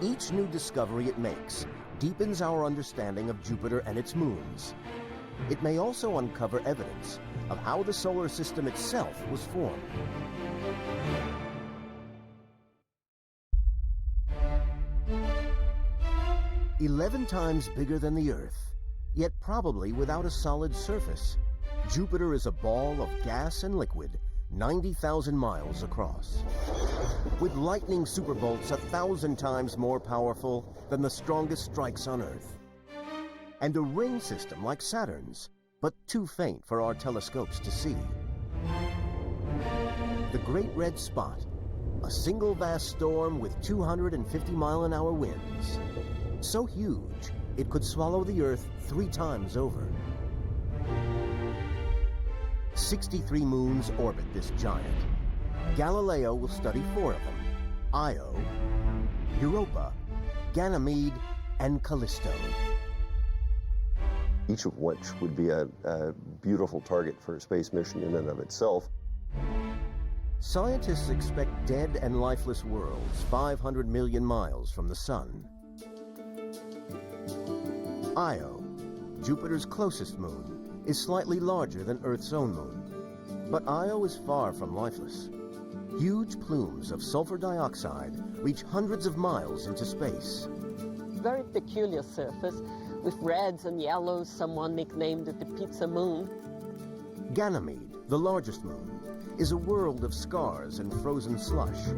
Each new discovery it makes deepens our understanding of Jupiter and its moons. It may also uncover evidence of how the solar system itself was formed. "11 times bigger than the Earth, yet probably without a solid surface. Jupiter is a ball of gas and liquid 90,000 miles across, with lightning superbolts 1,000 times more powerful than the strongest strikes on Earth, and a ring system like Saturn's, but too faint for our telescopes to see. The Great Red Spot, a single vast storm with 250-mile-an-hour winds, so huge it could swallow the Earth 3 times over. 63 moons orbit this giant. Galileo will study 4 of them: Io, Europa, Ganymede, and Callisto. Each of which would be a beautiful target for a space mission in and of itself. Scientists expect dead and lifeless worlds 500 million miles from the Sun. Io, Jupiter's closest moon, is slightly larger than Earth's own moon. But Io is far from lifeless. Huge plumes of sulfur dioxide reach hundreds of miles into space. Very peculiar surface with reds and yellows. Someone nicknamed it the pizza moon. Ganymede, the largest moon, is a world of scars and frozen slush.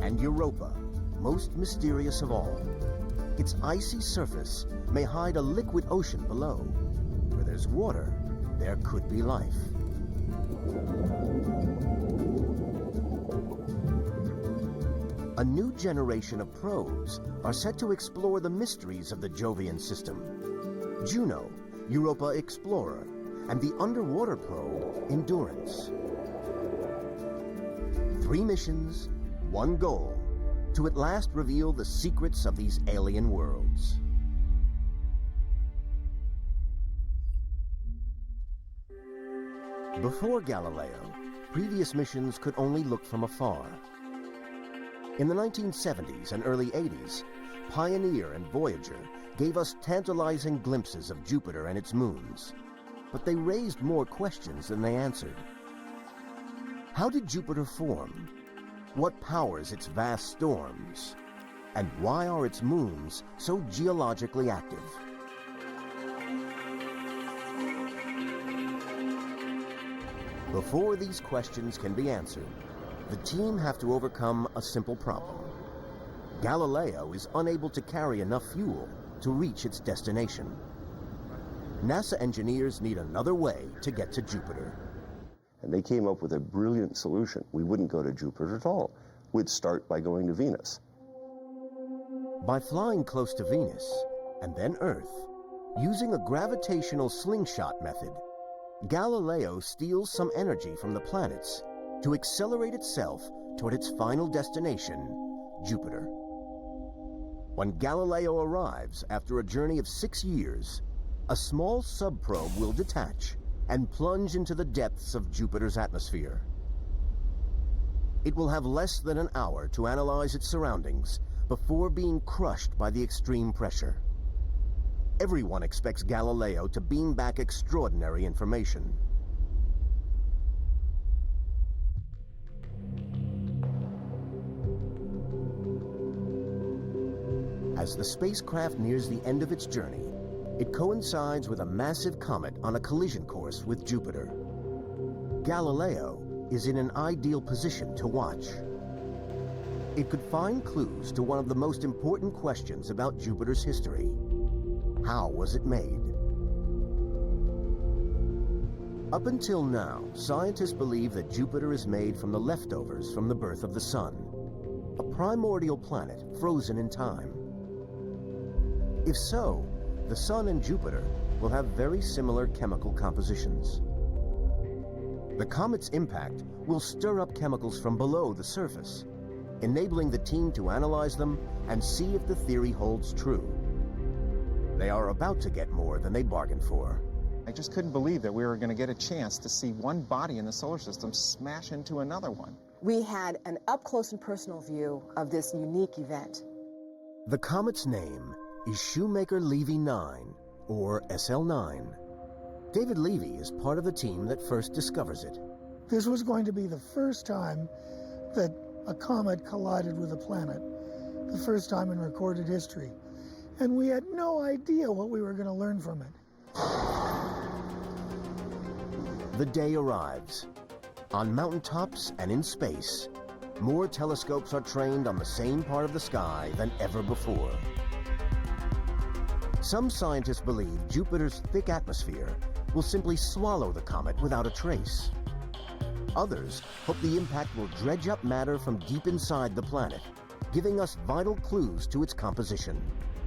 And Europa, most mysterious of all. Its icy surface may hide a liquid ocean below. Where there's water, there could be life. A new generation of probes are set to explore the mysteries of the Jovian system. Juno, Europa Explorer, and the underwater probe, Endurance. 3 missions, 1 goal: to at last reveal the secrets of these alien worlds. Before Galileo, previous missions could only look from afar. In the 1970s and early 80s, Pioneer and Voyager gave us tantalizing glimpses of Jupiter and its moons, but they raised more questions than they answered. How did Jupiter form? What powers its vast storms? And why are its moons so geologically active? Before these questions can be answered, the team have to overcome a simple problem. Galileo is unable to carry enough fuel to reach its destination. NASA engineers need another way to get to Jupiter. And they came up with a brilliant solution. We wouldn't go to Jupiter at all. We'd start by going to Venus. By flying close to Venus, and then Earth, using a gravitational slingshot method, Galileo steals some energy from the planets to accelerate itself toward its final destination, Jupiter. When Galileo arrives after a journey of 6 years, a small subprobe will detach and plunge into the depths of Jupiter's atmosphere. It will have less than an hour to analyze its surroundings before being crushed by the extreme pressure. Everyone expects Galileo to beam back extraordinary information. As the spacecraft nears the end of its journey, it coincides with a massive comet on a collision course with Jupiter. Galileo is in an ideal position to watch. It could find clues to one of the most important questions about Jupiter's history. How was it made? Up until now, scientists believe that Jupiter is made from the leftovers from the birth of the Sun, a primordial planet frozen in time. If so, the Sun and Jupiter will have very similar chemical compositions. The comet's impact will stir up chemicals from below the surface, enabling the team to analyze them and see if the theory holds true. They are about to get more than they bargained for. I just couldn't believe that we were going to get a chance to see one body in the solar system smash into another one. we had an up-close and personal view of this unique event. The comet's name is Shoemaker-Levy 9, or SL9. David Levy is part of the team that first discovers it. This was going to be the first time that a comet collided with a planet, the first time in recorded history. And we had no idea what we were going to learn from it. The day arrives. On mountaintops and in space, more telescopes are trained on the same part of the sky than ever before. Some scientists believe Jupiter's thick atmosphere will simply swallow the comet without a trace. Others hope the impact will dredge up matter from deep inside the planet, giving us vital clues to its composition.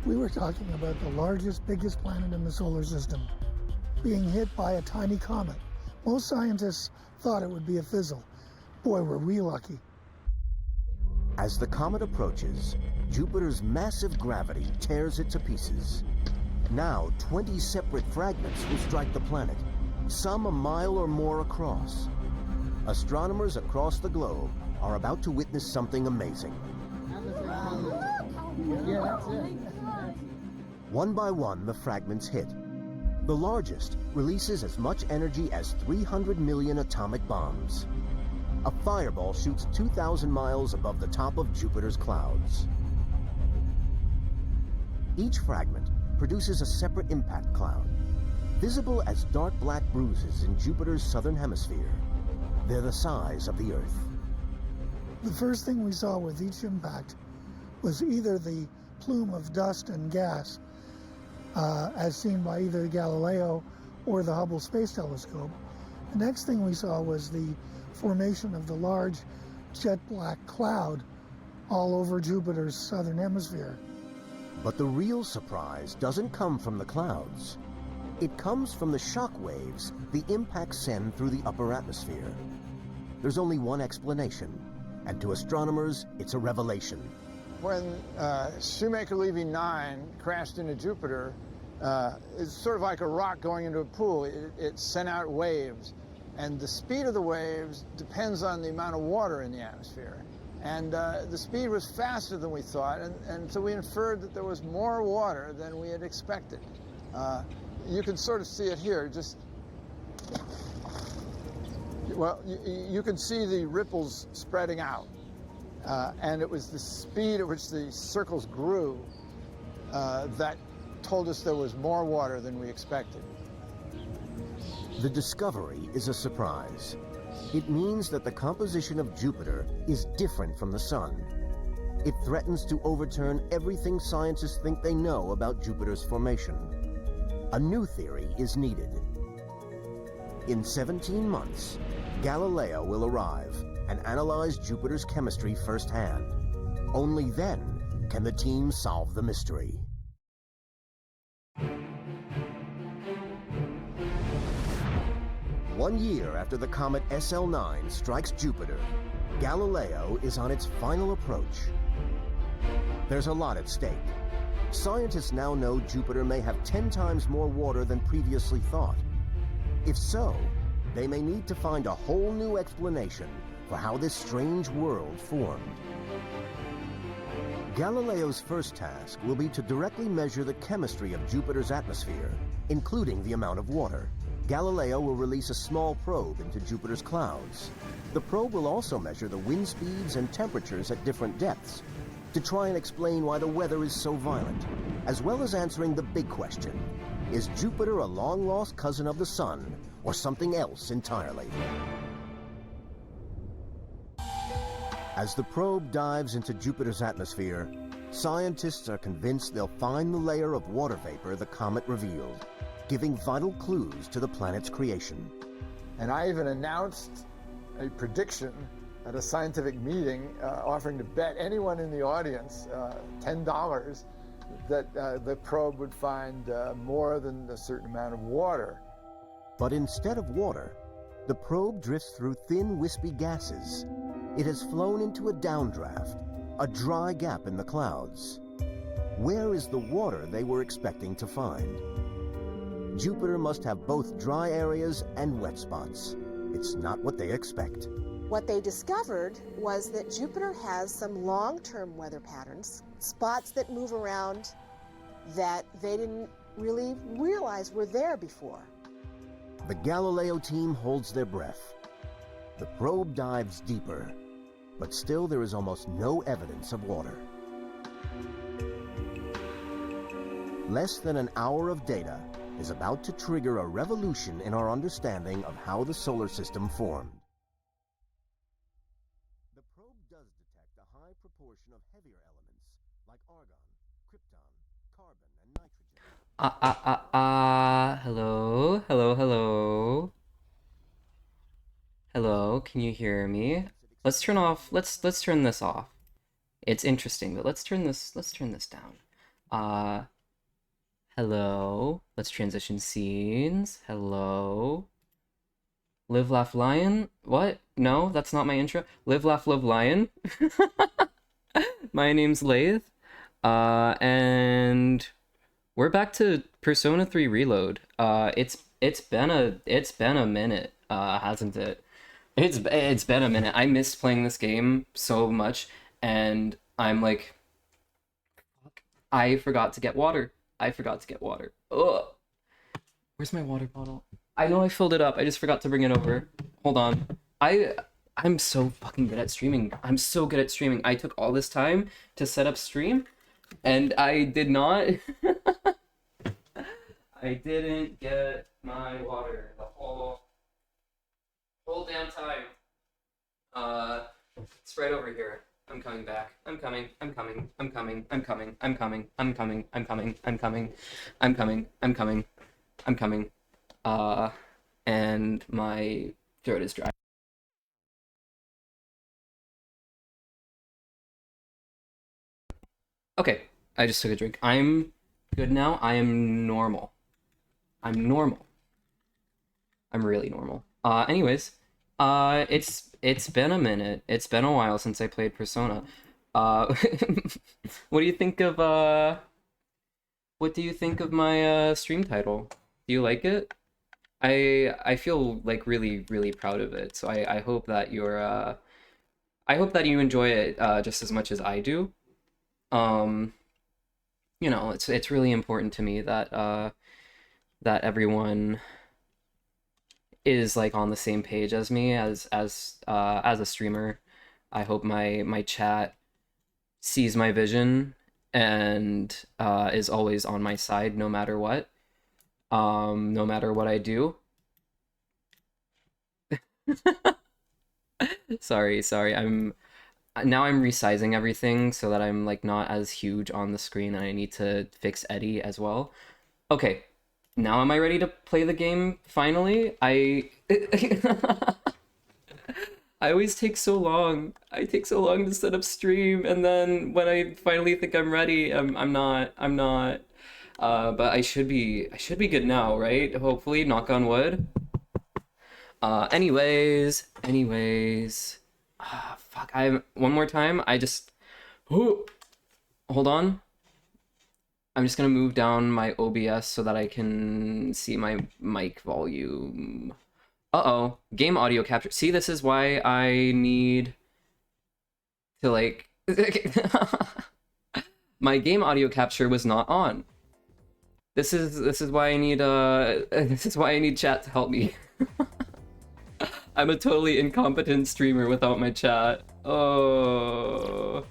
We were talking about the largest, biggest planet in the solar system being hit by a tiny comet. Most scientists thought it would be a fizzle. Boy, were we lucky. As the comet approaches, Jupiter's massive gravity tears it to pieces. Now, 20 separate fragments will strike the planet, some a mile or more across. Astronomers across the globe are about to witness something amazing. One by one, the fragments hit. The largest releases as much energy as 300 million atomic bombs. A fireball shoots 2,000 miles above the top of Jupiter's clouds. Each fragment produces a separate impact cloud, visible as dark black bruises in Jupiter's southern hemisphere. They're the size of the Earth. The first thing we saw with each impact was either the plume of dust and gas, as seen by either Galileo or the Hubble Space Telescope. The next thing we saw was the formation of the large jet black cloud all over Jupiter's southern hemisphere. But the real surprise doesn't come from the clouds. It comes from the shock waves the impacts send through the upper atmosphere. There's only one explanation, and to astronomers, it's a revelation. When Shoemaker-Levy 9 crashed into Jupiter, it's sort of like a rock going into a pool. It sent out waves, and the speed of the waves depends on the amount of water in the atmosphere. And the speed was faster than we thought, and so we inferred that there was more water than we had expected. You can sort of see it here. Well, you can see the ripples spreading out. And it was the speed at which the circles grew that told us there was more water than we expected. The discovery is a surprise. It means that the composition of Jupiter is different from the Sun. It threatens to overturn everything scientists think they know about Jupiter's formation. A new theory is needed. In 17 months, Galileo will arrive and analyze Jupiter's chemistry firsthand. Only then can the team solve the mystery. One year after the comet SL9 strikes Jupiter, Galileo is on its final approach. There's a lot at stake. Scientists now know Jupiter may have 10 times more water than previously thought. If so, they may need to find a whole new explanation for how this strange world formed. Galileo's first task will be to directly measure the chemistry of Jupiter's atmosphere, including the amount of water. Galileo will release a small probe into Jupiter's clouds. The probe will also measure the wind speeds and temperatures at different depths to try and explain why the weather is so violent, as well as answering the big question: is Jupiter a long-lost cousin of the Sun, or something else entirely? As the probe dives into Jupiter's atmosphere, scientists are convinced they'll find the layer of water vapor the comet revealed, giving vital clues to the planet's creation. And I even announced a prediction at a scientific meeting, offering to bet anyone in the audience $10 that the probe would find more than a certain amount of water. But instead of water, the probe drifts through thin, wispy gases. It has flown into a downdraft, a dry gap in the clouds. Where is the water they were expecting to find? Jupiter must have both dry areas and wet spots. It's not what they expect. What they discovered was that Jupiter has some long-term weather patterns, spots that move around that they didn't really realize were there before. The Galileo team holds their breath. The probe dives deeper, but still there is almost no evidence of water. Less than an hour of data is about to trigger a revolution in our understanding of how the solar system formed. The probe does detect a high proportion of heavier elements like argon, krypton, carbon, and nitrogen. Hello, hello, hello. Hello, can you hear me? Let's turn off, let's turn this off. It's interesting, but let's turn this down. Hello. Let's transition scenes. Hello. Live, laugh, lion? What? No, that's not my intro. Live, laugh, love, lion. My name's Lathe. And we're back to Persona 3 Reload. It's been a minute, hasn't it? It's been a minute. I missed playing this game so much, and I'm like, fuck, I forgot to get water. Ugh. Where's my water bottle? I know I filled it up. I just forgot to bring it over. Hold on. I'm so fucking good at streaming. I'm so good at streaming. I took all this time to set up stream, and I did not. I didn't get my water the whole damn time. It's right over here. I'm coming back. I'm coming. And my throat is dry. Okay, I just took a drink. I'm good now. I am normal. I'm normal. I'm really normal. Anyways, it's been a minute. It's been a while since I played Persona. What do you think of my stream title? Do you like it? I feel like really proud of it. So I hope that I hope that you enjoy it just as much as I do. You know, it's really important to me that that everyone is like on the same page as me as a streamer. I hope my chat sees my vision and is always on my side no matter what. No matter what I do. Sorry. I'm resizing everything so that I'm like not as huge on the screen, and I need to fix Eddie as well. Okay. Now am I ready to play the game finally? I always take so long. I take so long to set up stream, and then when I finally think I'm ready, I'm not. But I should be good now, right? Hopefully, knock on wood. Anyways. Fuck, one more time. Hold on. I'm just gonna move down my OBS so that I can see my mic volume. Uh-oh, game audio capture. See, this is why I need to like... My game audio capture was not on. This is why I need this is why I need chat to help me. I'm a totally incompetent streamer without my chat. Oh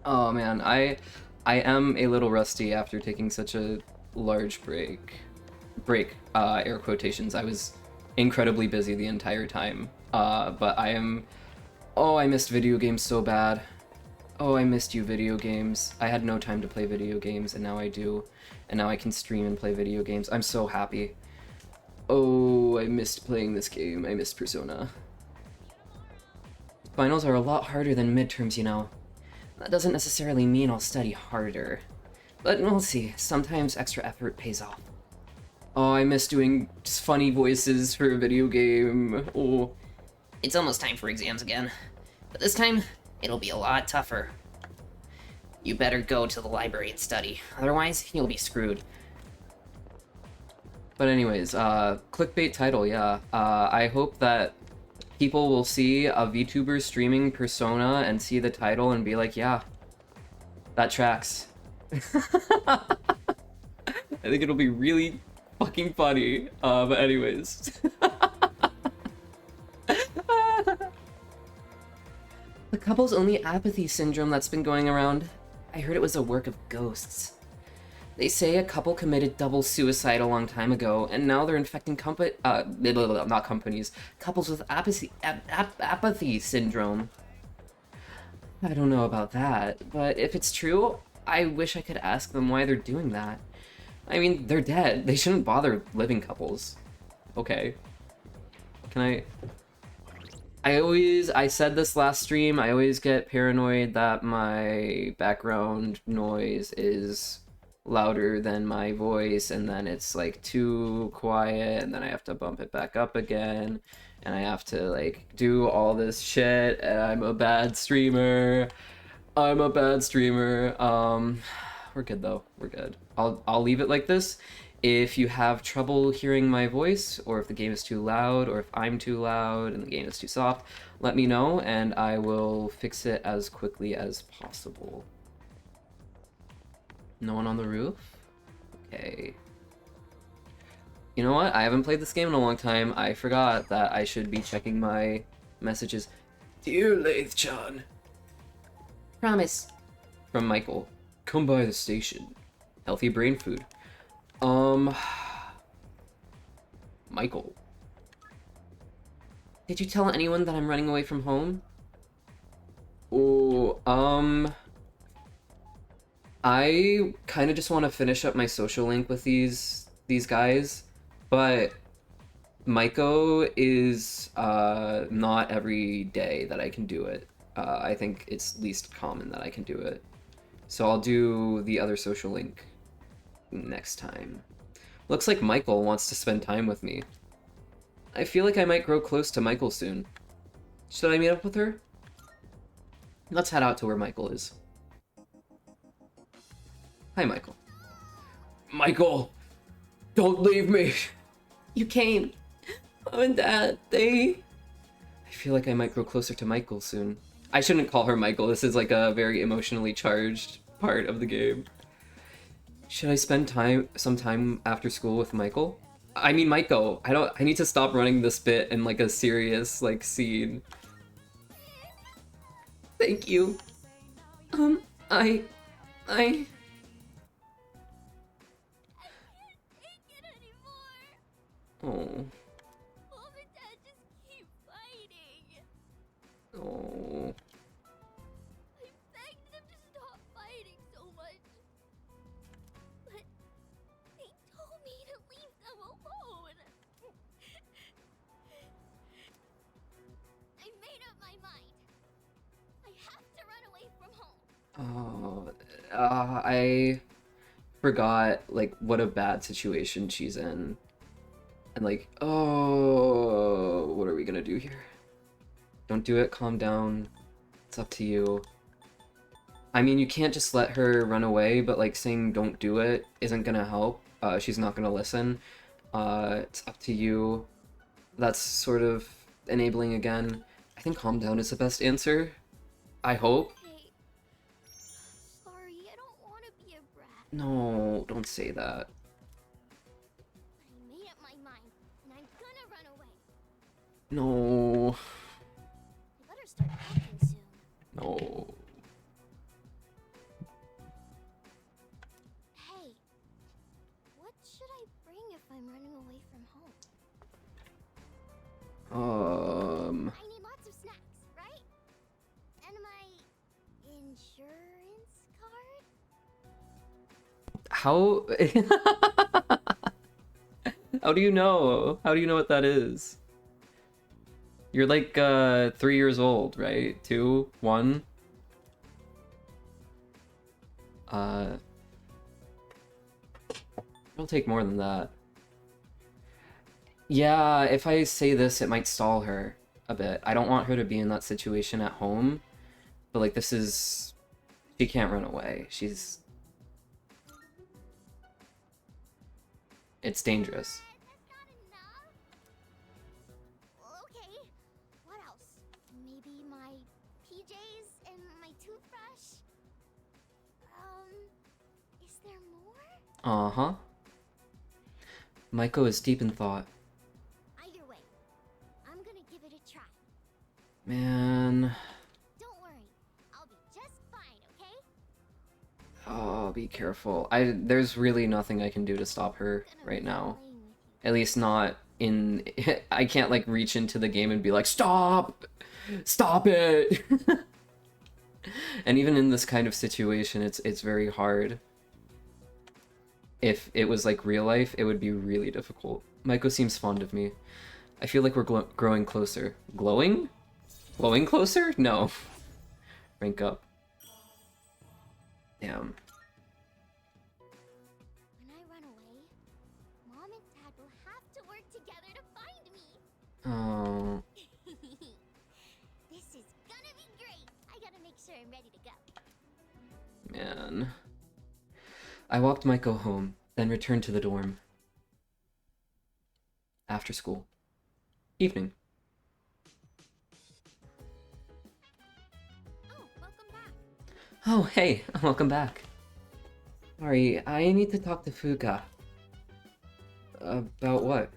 man, I am a little rusty after taking such a large break, air quotations. I was incredibly busy the entire time, but I missed video games so bad. Oh, I missed you, video games. I had no time to play video games, and now I do, and now I can stream and play video games. I'm so happy. Oh, I missed playing this game. I missed Persona. Finals are a lot harder than midterms, you know. That doesn't necessarily mean I'll study harder. But we'll see. Sometimes extra effort pays off. Oh, I miss doing just funny voices for a video game. Oh. It's almost time for exams again. But this time, it'll be a lot tougher. You better go to the library and study. Otherwise, you'll be screwed. But anyways, clickbait title, yeah. I hope that people will see a VTuber streaming Persona and see the title and be like, yeah, that tracks. I think it'll be really fucking funny. But anyways. The couple's only apathy syndrome that's been going around. I heard it was a work of ghosts. They say a couple committed double suicide a long time ago, and now they're infecting not companies, couples with apathy syndrome. I don't know about that, but if it's true, I wish I could ask them why they're doing that. I mean, they're dead. They shouldn't bother living couples. Okay. Can I said this last stream, I always get paranoid that my background noise is louder than my voice, and then it's like too quiet, and then I have to bump it back up again, and I have to like do all this shit, and I'm a bad streamer. We're good though. We're good. I'll leave it like this. If you have trouble hearing my voice, or if the game is too loud, or if I'm too loud and the game is too soft, let me know and I will fix it as quickly as possible. No one on the roof? Okay. You know what? I haven't played this game in a long time. I forgot that I should be checking my messages. Dear Laith-chan. Promise. From Michael. Come by the station. Healthy brain food. Michael. Did you tell anyone that I'm running away from home? Oh, I kind of just want to finish up my social link with these guys, but Maiko is not every day that I can do it. I think it's least common that I can do it. So I'll do the other social link next time. Looks like Michael wants to spend time with me. I feel like I might grow close to Michael soon. Should I meet up with her? Let's head out to where Michael is. Hi, Michael. Michael! Don't leave me! You came. Mom and Dad, I feel like I might grow closer to Michael soon. I shouldn't call her Michael. This is like a very emotionally charged part of the game. Should I spend some time after school with Michael? I mean, Maiko. I need to stop running this bit in like a serious like scene. Thank you. I Oh. Mom and Dad just keep fighting. Oh. I begged them to stop fighting so much. But they told me to leave them alone. I made up my mind. I have to run away from home. Oh. I forgot like what a bad situation she's in. And like, oh, what are we gonna do here? Don't do it, calm down. It's up to you. I mean, you can't just let her run away, but like saying don't do it isn't gonna help. She's not gonna listen. It's up to you. That's sort of enabling again. I think calm down is the best answer. I hope. Hey, sorry, I don't want to be a brat. No, don't say that. I made up my mind, and I'm gonna run away. No. I better start acting soon. No. Hey, what should I bring if I'm running away from home? I need lots of snacks, right? And my insurance card? How how do you know? How do you know what that is? You're like 3 years old, right? 2, 1? It'll take more than that. Yeah, if I say this, it might stall her a bit. I don't want her to be in that situation at home, but like this is... She can't run away. She's... It's dangerous. That's not enough. Okay, what Uh-huh. Maiko is deep in thought. Either way, I'm gonna give it a try. Man. Don't worry, I'll be just fine, okay? Oh, be careful. There's really nothing I can do to stop her right now. At least not in... I can't, like, reach into the game and be like, stop! Stop it! And even in this kind of situation, it's very hard. If it was, like, real life, it would be really difficult. Maiko seems fond of me. I feel like we're growing closer. Glowing? Glowing closer? No. Rank up. Damn. When I run away, Mom and Dad will have to work together to find me. Oh. This is gonna be great. I gotta make sure I'm ready to go. Man. I walked Maiko home, then returned to the dorm. After school. Evening. Oh, welcome back. Oh, hey, welcome back. Sorry, I need to talk to Fuka. About what?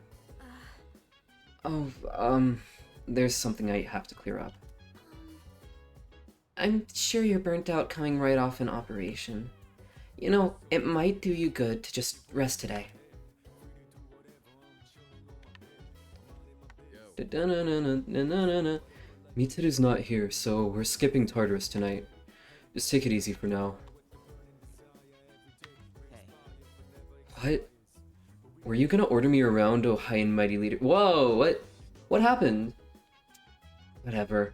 Oh, there's something I have to clear up. I'm sure you're burnt out coming right off an operation. You know, it might do you good to just rest today. Mitsuru's not here, so we're skipping Tartarus tonight. Just take it easy for now. What? Were you gonna order me around, oh high and mighty leader? Whoa, what? What happened? Whatever.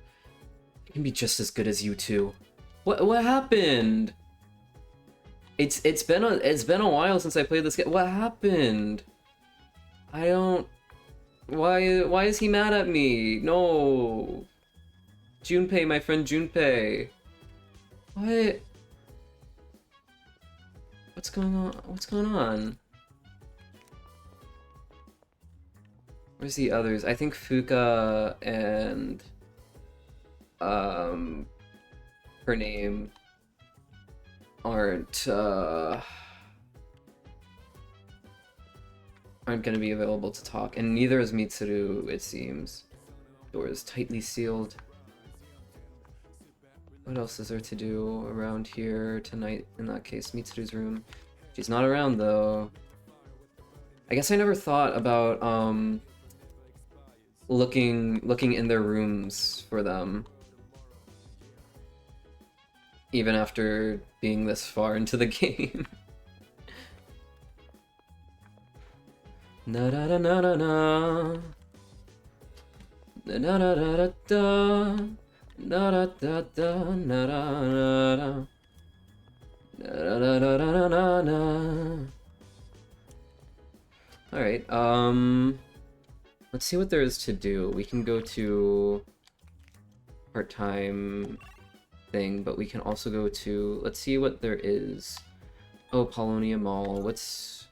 I can be just as good as you two. What happened? It's been a while since I played this game. What happened? I don't... Why is he mad at me? No. Junpei, my friend Junpei. What? What's going on? What's going on? Where's the others? I think Fuka and her name aren't gonna be available to talk, and neither is Mitsuru, it seems. Door is tightly sealed. What else is there to do around here tonight? In that case, Mitsuru's room. She's not around though. I guess I never thought about looking in their rooms for them. Even after being this far into the game. Na da da na na na. Na da da da da da. Na da da da na da na da. Na da da da na na. Alright, let's see what there is to do. We can go to part-time thing, but we can also go to, let's see what there is. Oh, Polonia Mall. What's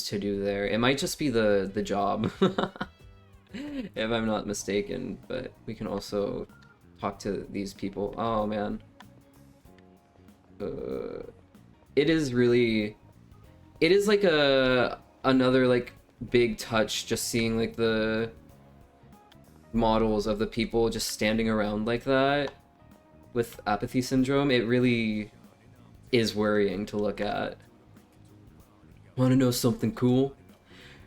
to do there? It might just be the job. If I'm not mistaken, but we can also talk to these people. Oh man. It is really... It is like another like big touch just seeing like the models of the people just standing around like that with apathy syndrome. It really is worrying to look at. Want to know something cool?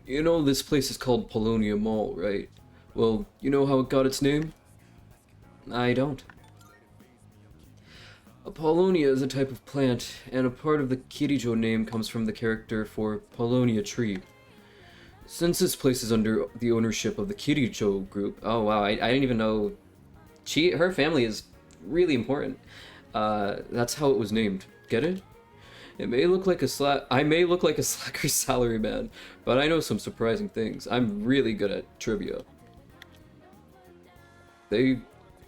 You know this place is called Polonia Mall, right? Well, you know how it got its name? I don't. Apollonia is a type of plant, and a part of the Kirijo name comes from the character for Polonia tree. Since this place is under the ownership of the Kirijo group... Oh wow, I didn't even know... Her family is really important. That's how it was named. Get it? It may look like I may look like a slacker salaryman, but I know some surprising things. I'm really good at trivia. They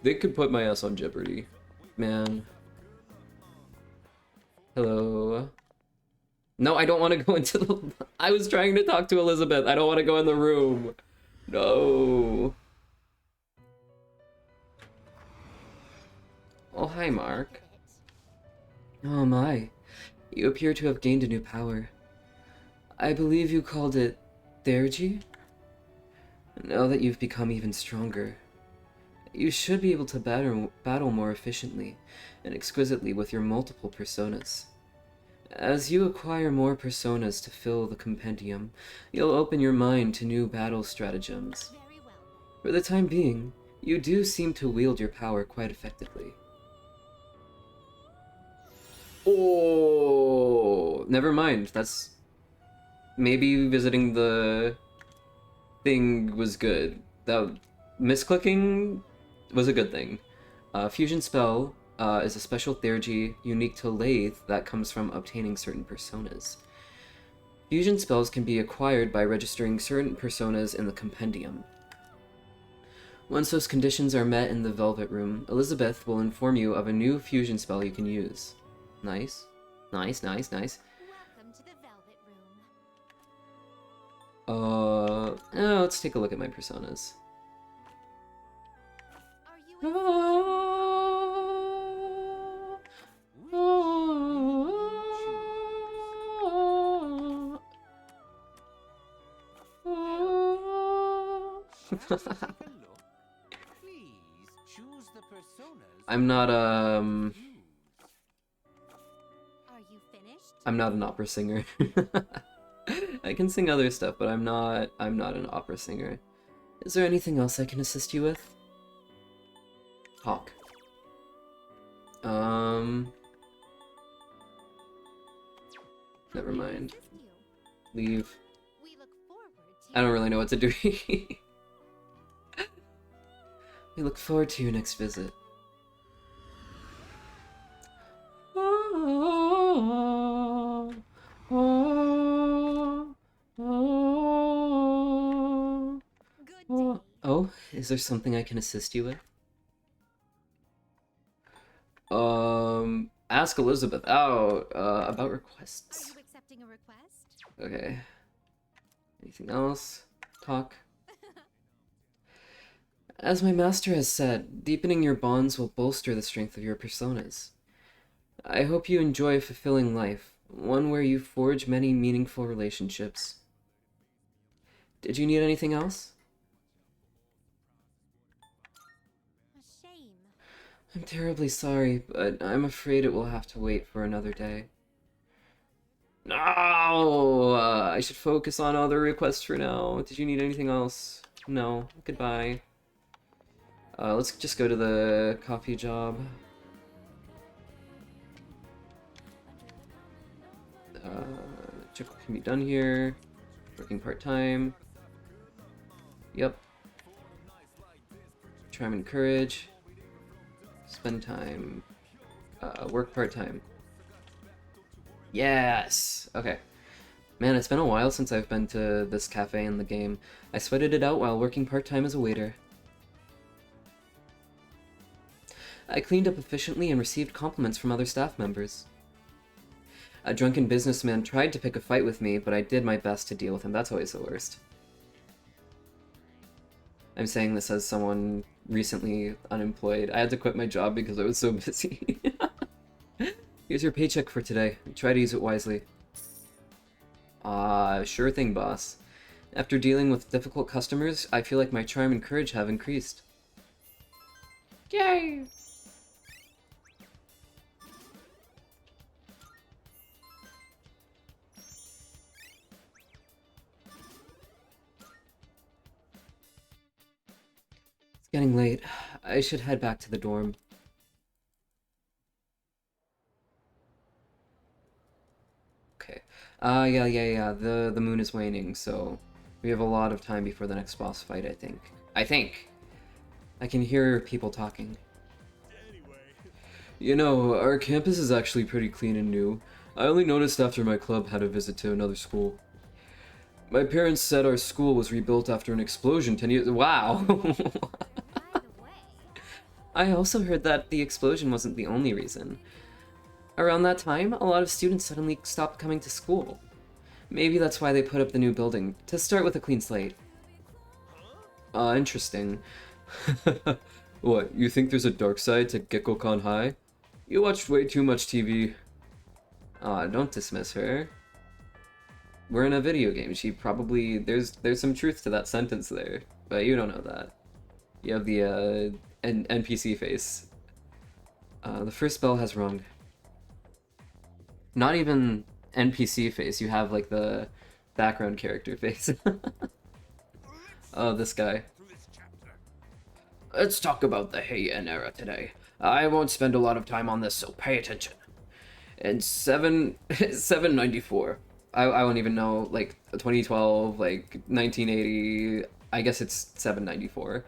could put my ass on Jeopardy. Man. Hello. No, I don't want to go into the... I was trying to talk to Elizabeth. I don't want to go in the room. No. Oh, hi, Mark. Oh, my. You appear to have gained a new power. I believe you called it Thergy? Now that you've become even stronger, you should be able to battle more efficiently and exquisitely with your multiple personas. As you acquire more personas to fill the compendium, you'll open your mind to new battle stratagems. For the time being, you do seem to wield your power quite effectively. Oh, never mind. That's... Maybe visiting the thing was good. That misclicking was a good thing. Fusion Spell is a special theurgy unique to Lathe that comes from obtaining certain personas. Fusion spells can be acquired by registering certain personas in the compendium. Once those conditions are met in the Velvet Room, Elizabeth will inform you of a new fusion spell you can use. Nice. Nice, nice, nice. Welcome to the Velvet Room. Let's take a look at my personas. Are you I'm not Are you finished? I'm not an opera singer. I can sing other stuff, but I'm not an opera singer. Is there anything else I can assist you with? Talk. Never mind. Leave. We look forward to I don't really know what to do. We look forward to your next visit. Good day. Oh, is there something I can assist you with? Ask Elizabeth out, about Are requests. you accepting a request? Okay. Anything else? Talk. As my master has said, deepening your bonds will bolster the strength of your personas. I hope you enjoy a fulfilling life, one where you forge many meaningful relationships. Did you need anything else? A shame. I'm terribly sorry, but I'm afraid it will have to wait for another day. No! I should focus on other requests for now. Did you need anything else? No. Goodbye. Let's just go to the coffee job. Check what can be done here. Working part-time. Yep. Charm and courage. Spend time. Work part-time. Yes! Okay. Man, it's been a while since I've been to this cafe in the game. I sweated it out while working part-time as a waiter. I cleaned up efficiently and received compliments from other staff members. A drunken businessman tried to pick a fight with me, but I did my best to deal with him. That's always the worst. I'm saying this as someone recently unemployed. I had to quit my job because I was so busy. Here's your paycheck for today. Try to use it wisely. Sure thing, boss. After dealing with difficult customers, I feel like my charm and courage have increased. Yay! It's getting late. I should head back to the dorm. Okay. Yeah. The moon is waning, so we have a lot of time before the next boss fight, I think. I can hear people talking. You know, our campus is actually pretty clean and new. I only noticed after my club had a visit to another school. My parents said our school was rebuilt after an explosion 10 years... Wow! By the way, I also heard that the explosion wasn't the only reason. Around that time, a lot of students suddenly stopped coming to school. Maybe that's why they put up the new building, to start with a clean slate. Interesting. What, you think there's a dark side to Gekkoukan High? You watched way too much TV. Don't dismiss her. We're in a video game. She probably... There's some truth to that sentence there. But you don't know that. You have the NPC face. The first bell has rung. Not even NPC face. You have like the background character face. Oh, this guy. Let's talk about the Heian era today. I won't spend a lot of time on this, so pay attention. In 794, I won't even know, like 2012, like 1980, I guess it's 794.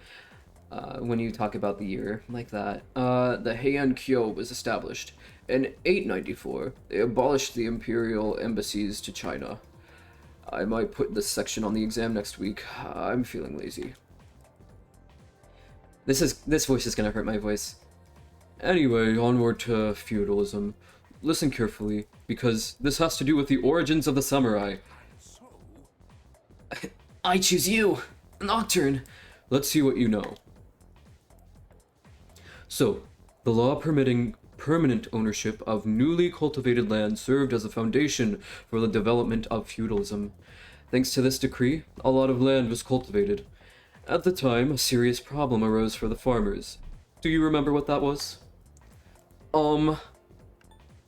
When you talk about the year like that. The Heian Kyo was established. In 894, they abolished the imperial embassies to China. I might put this section on the exam next week. I'm feeling lazy. This voice is gonna hurt my voice. Anyway, onward to feudalism. Listen carefully, because this has to do with the origins of the samurai. I choose you! Nocturne! Let's see what you know. So, the law permitting permanent ownership of newly cultivated land served as a foundation for the development of feudalism. Thanks to this decree, a lot of land was cultivated. At the time, a serious problem arose for the farmers. Do you remember what that was?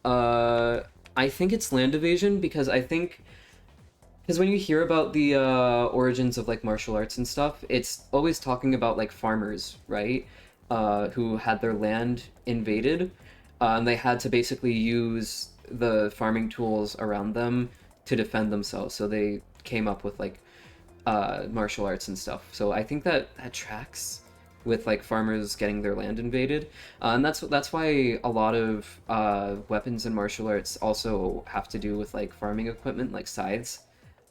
I think it's land evasion, because when you hear about the origins of like martial arts and stuff, it's always talking about like farmers, right? Who had their land invaded, and they had to basically use the farming tools around them to defend themselves. So they came up with like martial arts and stuff. So I think that tracks with like farmers getting their land invaded, and that's why a lot of weapons in martial arts also have to do with like farming equipment, like scythes,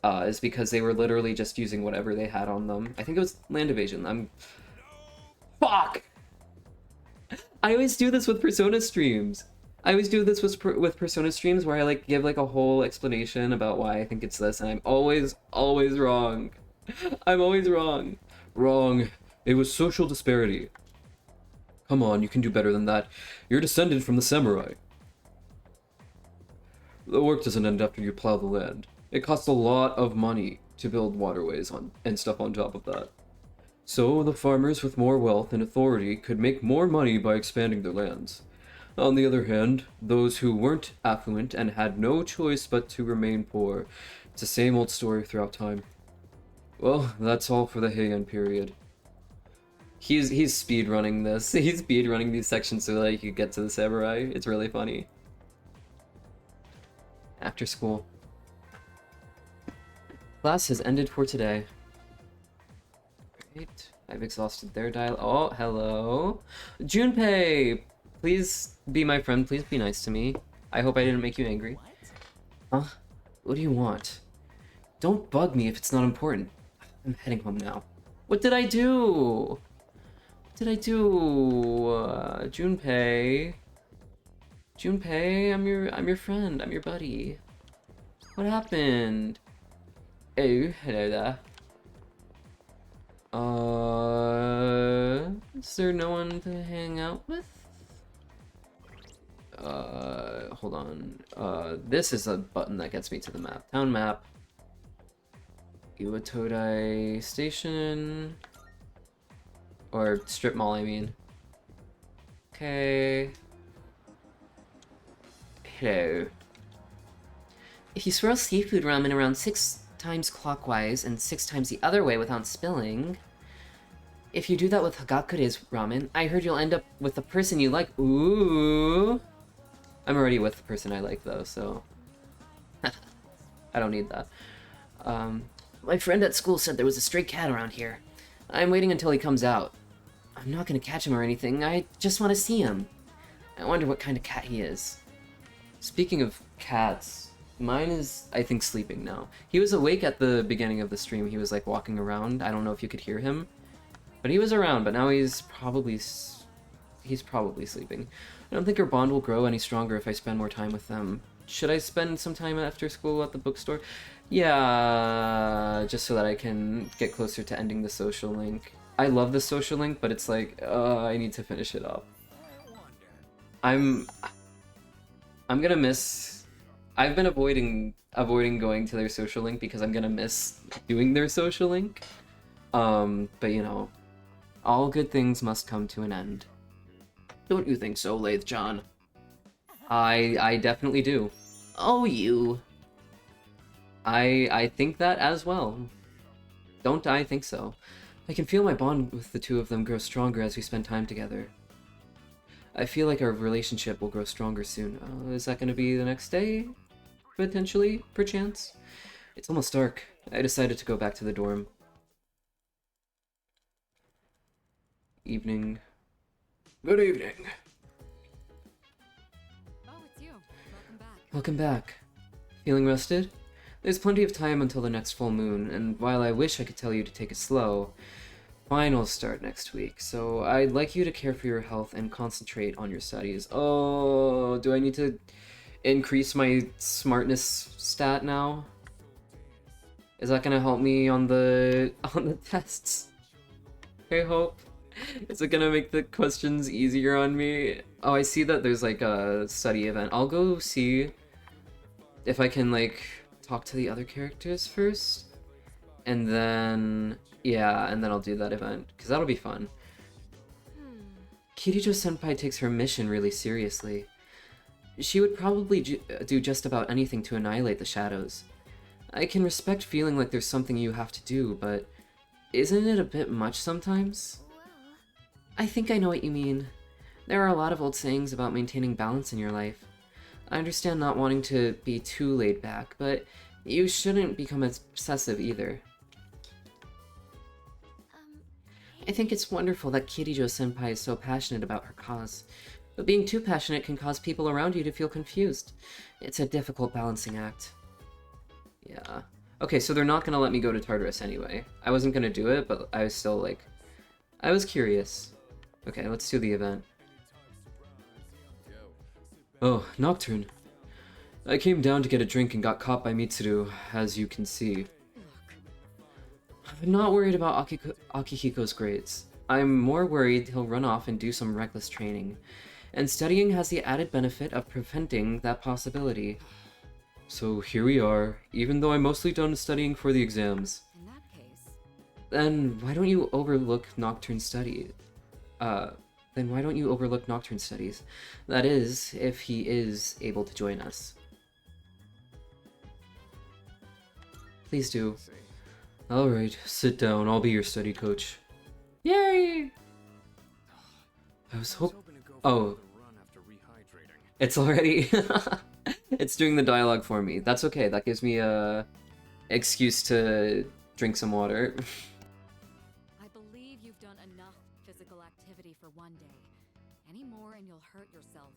is because they were literally just using whatever they had on them. I think it was land evasion. Fuck! I always do this with Persona streams. I always do this with Persona streams where I like give like a whole explanation about why I think it's this, and I'm always wrong. I'm always wrong. Wrong. It was social disparity. Come on, you can do better than that. You're descended from the samurai. The work doesn't end after you plow the land. It costs a lot of money to build waterways and stuff on top of that. So the farmers with more wealth and authority could make more money by expanding their lands. On the other hand, those who weren't affluent and had no choice but to remain poor. It's the same old story throughout time. Well, that's all for the Heian period. He's speedrunning this. He's speedrunning these sections so that he could get to the samurai. It's really funny. After school. Class has ended for today. Great. I've exhausted their dialogue. Oh, hello. Junpei! Please be my friend. Please be nice to me. I hope I didn't make you angry. Huh? What do you want? Don't bug me if it's not important. I'm heading home now. What did I do? What did I do? Junpei? Junpei, I'm your friend. I'm your buddy. What happened? Oh, hello there. Is there no one to hang out with? Hold on. This is a button that gets me to the map. Town map. Iwatodai Station. Or strip mall, I mean. Okay. Hello. If you swirl seafood ramen around 6 times clockwise and 6 times the other way without spilling. If you do that with Hagakure's ramen, I heard you'll end up with the person you like. Ooh. I'm already with the person I like though, so I don't need that. My friend at school said there was a stray cat around here. I'm waiting until he comes out. I'm not gonna catch him or anything, I just want to see him. I wonder what kind of cat he is. Speaking of cats, mine is, I think, sleeping now. He was awake at the beginning of the stream. He was like walking around. I don't know if you could hear him, but he was around, but now he's probably sleeping. I don't think our bond will grow any stronger if I spend more time with them. Should I spend some time after school at the bookstore? Yeah, just so that I can get closer to ending the social link. I love the social link, but it's like, I need to finish it up. I'm gonna miss I've been avoiding going to their social link because I'm gonna miss doing their social link. But you know, all good things must come to an end. Don't you think so, Lathe John? I definitely do. Oh, you. I think that as well. Don't I think so? I can feel my bond with the two of them grow stronger as we spend time together. I feel like our relationship will grow stronger soon. Is that going to be the next day? Potentially, perchance? It's almost dark. I decided to go back to the dorm. Evening. Good evening. Oh, it's you. Welcome back. Welcome back. Feeling rested? There's plenty of time until the next full moon, and while I wish I could tell you to take it slow, finals start next week, so I'd like you to care for your health and concentrate on your studies. Oh, do I need to increase my smartness stat now? Is that gonna help me on the tests? I hope. Is it gonna make the questions easier on me? Oh, I see that there's like a study event. I'll go see if I can like talk to the other characters first, and then yeah, and then I'll do that event because that'll be fun. Kirijo-senpai takes her mission really seriously. She would probably do just about anything to annihilate the shadows. I can respect feeling like there's something you have to do, but isn't it a bit much sometimes? I think I know what you mean. There are a lot of old sayings about maintaining balance in your life. I understand not wanting to be too laid back, but you shouldn't become obsessive either. I think it's wonderful that Kirijo-senpai is so passionate about her cause, but being too passionate can cause people around you to feel confused. It's a difficult balancing act. Yeah. Okay, so they're not gonna let me go to Tartarus anyway. I wasn't gonna do it, but I was still like... I was curious. Okay, let's do the event. Oh, Nocturne. I came down to get a drink and got caught by Mitsuru, as you can see. I'm not worried about Akihiko's grades. I'm more worried he'll run off and do some reckless training. And studying has the added benefit of preventing that possibility. So here we are, even though I'm mostly done studying for the exams. In that case... Then why don't you overlook Nocturne study? Then why don't you overlook Nocturne studies? That is, if he is able to join us. Please do. Alright, sit down, I'll be your study coach. Yay! I was hoping... Oh. It's already... It's doing the dialogue for me. That's okay, that gives me a excuse to drink some water. I believe you've done enough physical activity for one day. Any more and you'll hurt yourself.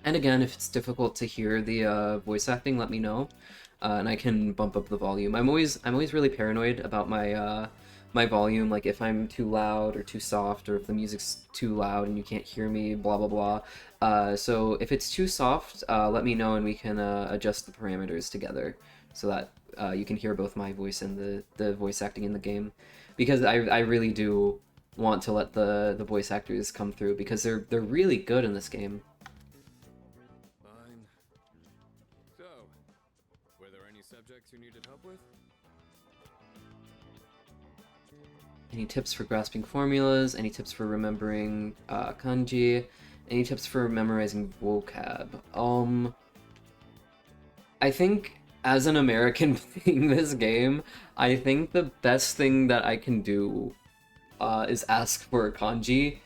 And again, if it's difficult to hear the voice acting, let me know, and I can bump up the volume. I'm always really paranoid about my my volume, like if I'm too loud or too soft, or if the music's too loud and you can't hear me, blah blah blah. So if it's too soft, let me know and we can adjust the parameters together so that you can hear both my voice and the voice acting in the game, because I really do want to let the voice actors come through because they're really good in this game. Subjects you needed help with? Any tips for grasping formulas? Any tips for remembering kanji? Any tips for memorizing vocab? I think as an American playing this game, I think the best thing that I can do is ask for a kanji,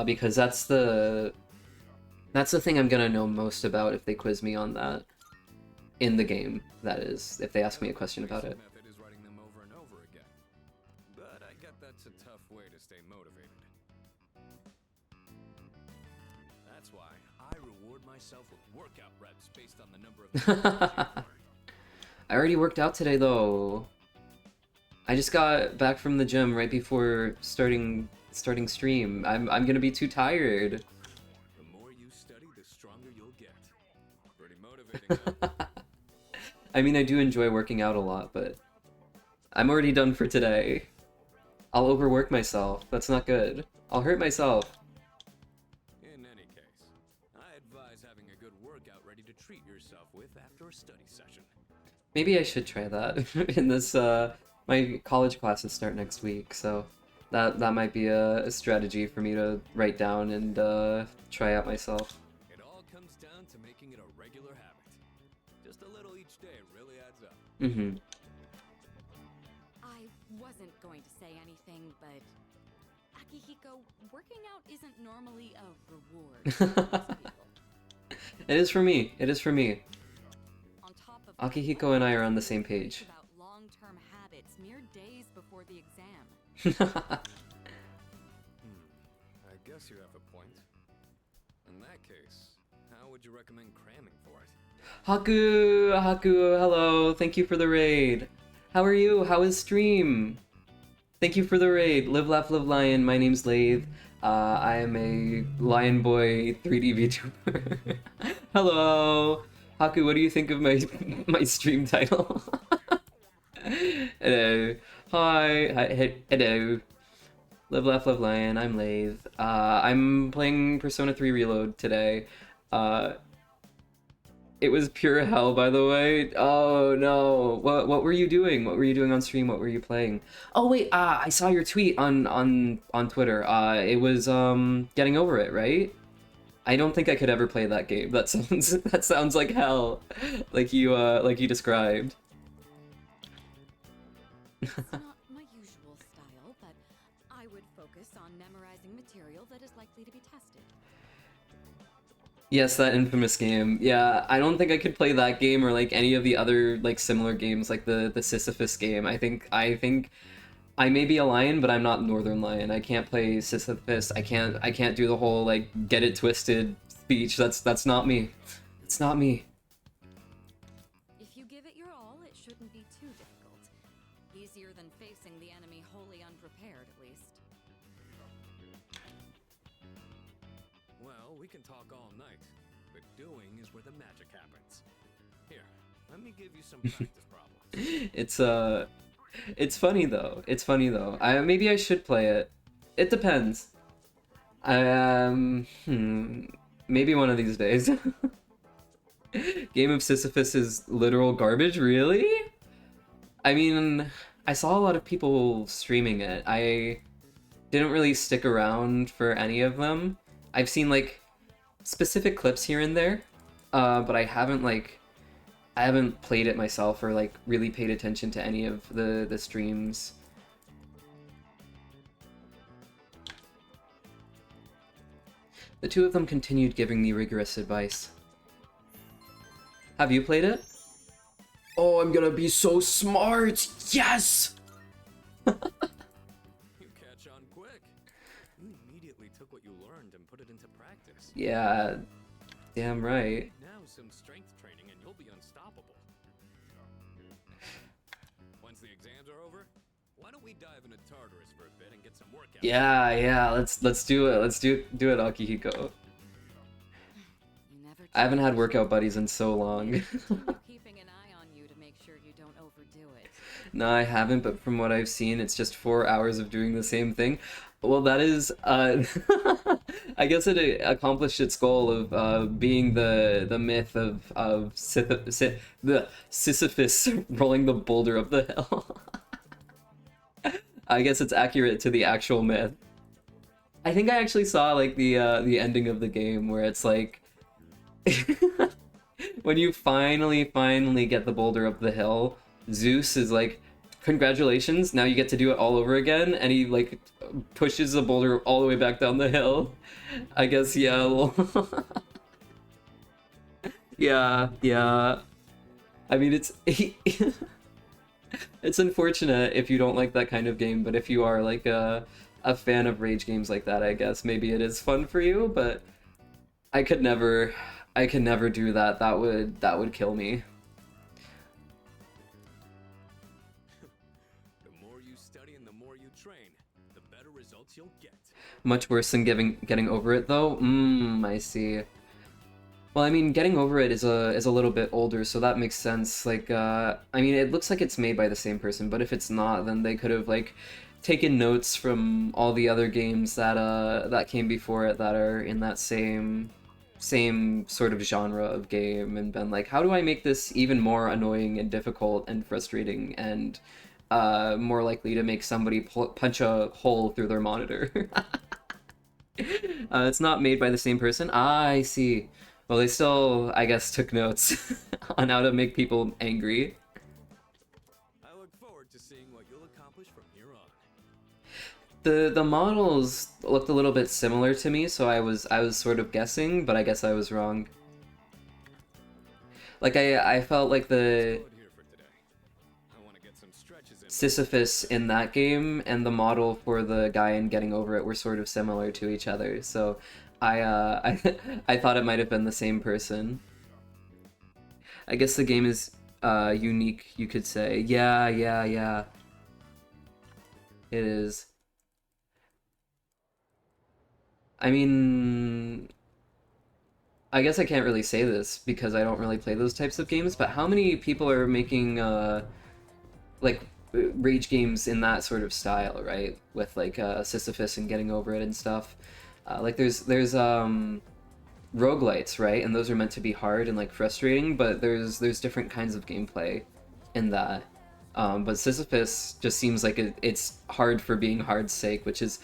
because that's the thing I'm gonna know most about if they quiz me on that. In the game, that is, if they ask me a question about it. Method is writing them over and over again. But I get that's a tough way to stay motivated. That's why I reward myself with workout reps based on the number of I already worked out today though. I just got back from the gym right before starting stream. I'm gonna be too tired. The more you study, the stronger you'll get. Pretty motivating, huh? I mean, I do enjoy working out a lot, but I'm already done for today. I'll overwork myself. That's not good. I'll hurt myself. treat yourself with after a study session. Maybe I should try that in this, my college classes start next week, so that might be a strategy for me to write down and try out myself. It all comes down to making it a regular habit. Just a little each day really adds up. Mm-hmm. I wasn't going to say anything, but Akihiko, working out isn't normally a reward for most people. It is for me. It is for me. On top of Akihiko and I are on the same page. about long-term habits mere days before the exam. I guess you have a point. In that case, how would you recommend cramming for it? Haku, hello. Thank you for the raid. How are you? How is stream? Thank you for the raid. Live, laugh, live, lion. My name's Lathe. I am a Lion Boy 3D VTuber. Hello. Haku, what do you think of my stream title? Hello. Hi. Hello. Live, laugh, live, lion. I'm Lathe. I'm playing Persona 3 Reload today. It was pure hell, by the way. Oh no. What were you doing? What were you doing on stream? What were you playing? Oh wait, I saw your tweet on Twitter. It was Getting Over It, right? I don't think I could ever play that game. That sounds like hell. Like you described. It's not my usual style, but I would focus on memorizing material that is likely to be tested. Yes, that infamous game. Yeah, I don't think I could play that game or like any of the other like similar games, like the Sisyphus game. I think I may be a lion, but I'm not Northern Lion. I can't play Sisyphus. I can't do the whole like get it twisted speech. That's not me. It's not me. If you give it your all, it shouldn't be too difficult. Easier than facing the enemy wholly unprepared, at least. Well, we can talk all night, but doing is where the magic happens. Here, let me give you some practice problems. It's funny though. It's funny though. Maybe I should play it. It depends. Maybe one of these days. Game of Sisyphus is literal garbage, really? I mean, I saw a lot of people streaming it. I didn't really stick around for any of them. I've seen like specific clips here and there, but I haven't played it myself or like really paid attention to any of the streams. The two of them continued giving me rigorous advice. Have you played it? Oh, I'm gonna be so smart! Yes! You catch on quick. You immediately took what you learned and put it into practice. Yeah, damn right. Now some strength training and you'll be unstoppable. Once the exams are over, why don't we dive into Tartarus for a bit and get some workout? Yeah, let's do it. Let's do it, Akihiko. I haven't had workout buddies in so long. Keeping an eye on you to make sure you don't overdo it. No, I haven't, but from what I've seen, it's just 4 hours of doing the same thing. Well, that is, I guess it accomplished its goal of being the myth of Sisyphus rolling the boulder up the hill. I guess it's accurate to the actual myth. I think I actually saw like the ending of the game where it's like when you finally get the boulder up the hill, Zeus is like, congratulations, now you get to do it all over again, and he like pushes the boulder all the way back down the hill. I guess, yeah. Well, yeah. I mean, it's it's unfortunate if you don't like that kind of game, but if you are like a fan of rage games like that, I guess maybe it is fun for you, but I could never do that. That would kill me. The more you study and the more you train, the better results you'll get. Much worse than getting over it though. I see. Well, I mean, Getting Over It is a little bit older, so that makes sense. Like, I mean, it looks like it's made by the same person, but if it's not, then they could have like taken notes from all the other games that came before it that are in that same same sort of genre of game and been like, how do I make this even more annoying and difficult and frustrating and more likely to make somebody punch a hole through their monitor? It's not made by the same person. Ah, I see. Well, they still, I guess, took notes on how to make people angry. I look forward to seeing what you'll accomplish from here on. The models looked a little bit similar to me, so I was sort of guessing, but I guess I was wrong. Like I felt like the Sisyphus in that game and the model for the guy in Getting Over It were sort of similar to each other, so I thought it might have been the same person. I guess the game is unique, you could say. Yeah. It is. I mean, I guess I can't really say this because I don't really play those types of games, but how many people are making like rage games in that sort of style, right? With like Sisyphus and Getting Over It and stuff. Like there's roguelites, right? And those are meant to be hard and like frustrating, but there's different kinds of gameplay in that. But Sisyphus just seems like it's hard for being hard's sake, which is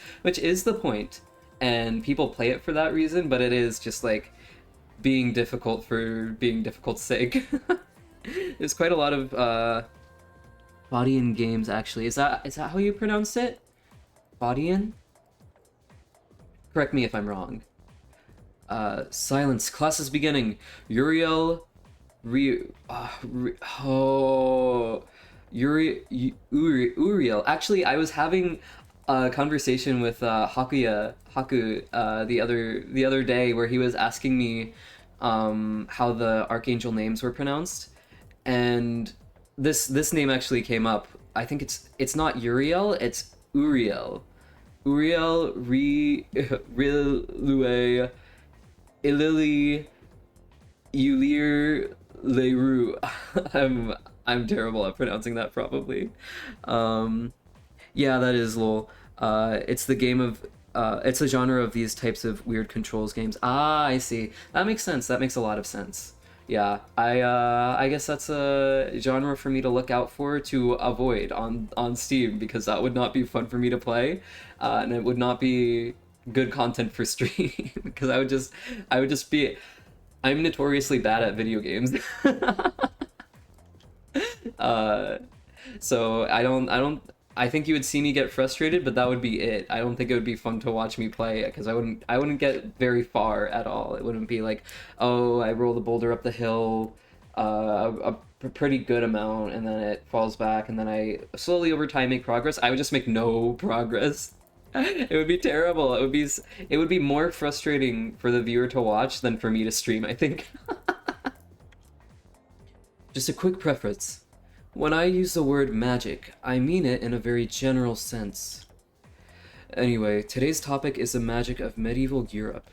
the point. And people play it for that reason, but it is just like being difficult for being difficult's sake. There's quite a lot of Bodian games, actually. Is that how you pronounce it? Bodian? Correct me if I'm wrong. Silence. Class is beginning. Uriel... Uriel. Actually, I was having a conversation with Haku the other day where he was asking me how the archangel names were pronounced, and this name actually came up. I think it's not Uriel, it's Uriel. Uriel Rilue Ilili Ulir Leroux. I'm terrible at pronouncing that, probably. Yeah, that is lol. It's the game of it's a genre of these types of weird controls games. Ah, I see. That makes sense. That makes a lot of sense. Yeah, I guess that's a genre for me to look out for to avoid on Steam, because that would not be fun for me to play, and it would not be good content for stream because I would just be. I'm notoriously bad at video games. So I think you would see me get frustrated, but that would be it. I don't think it would be fun to watch me play it, because I wouldn't get very far at all. It wouldn't be like, oh, I roll the boulder up the hill a pretty good amount, and then it falls back, and then I slowly over time make progress. I would just make no progress. It would be terrible. It would be more frustrating for the viewer to watch than for me to stream, I think. Just a quick preface. When I use the word magic, I mean it in a very general sense. Anyway, today's topic is the magic of medieval Europe.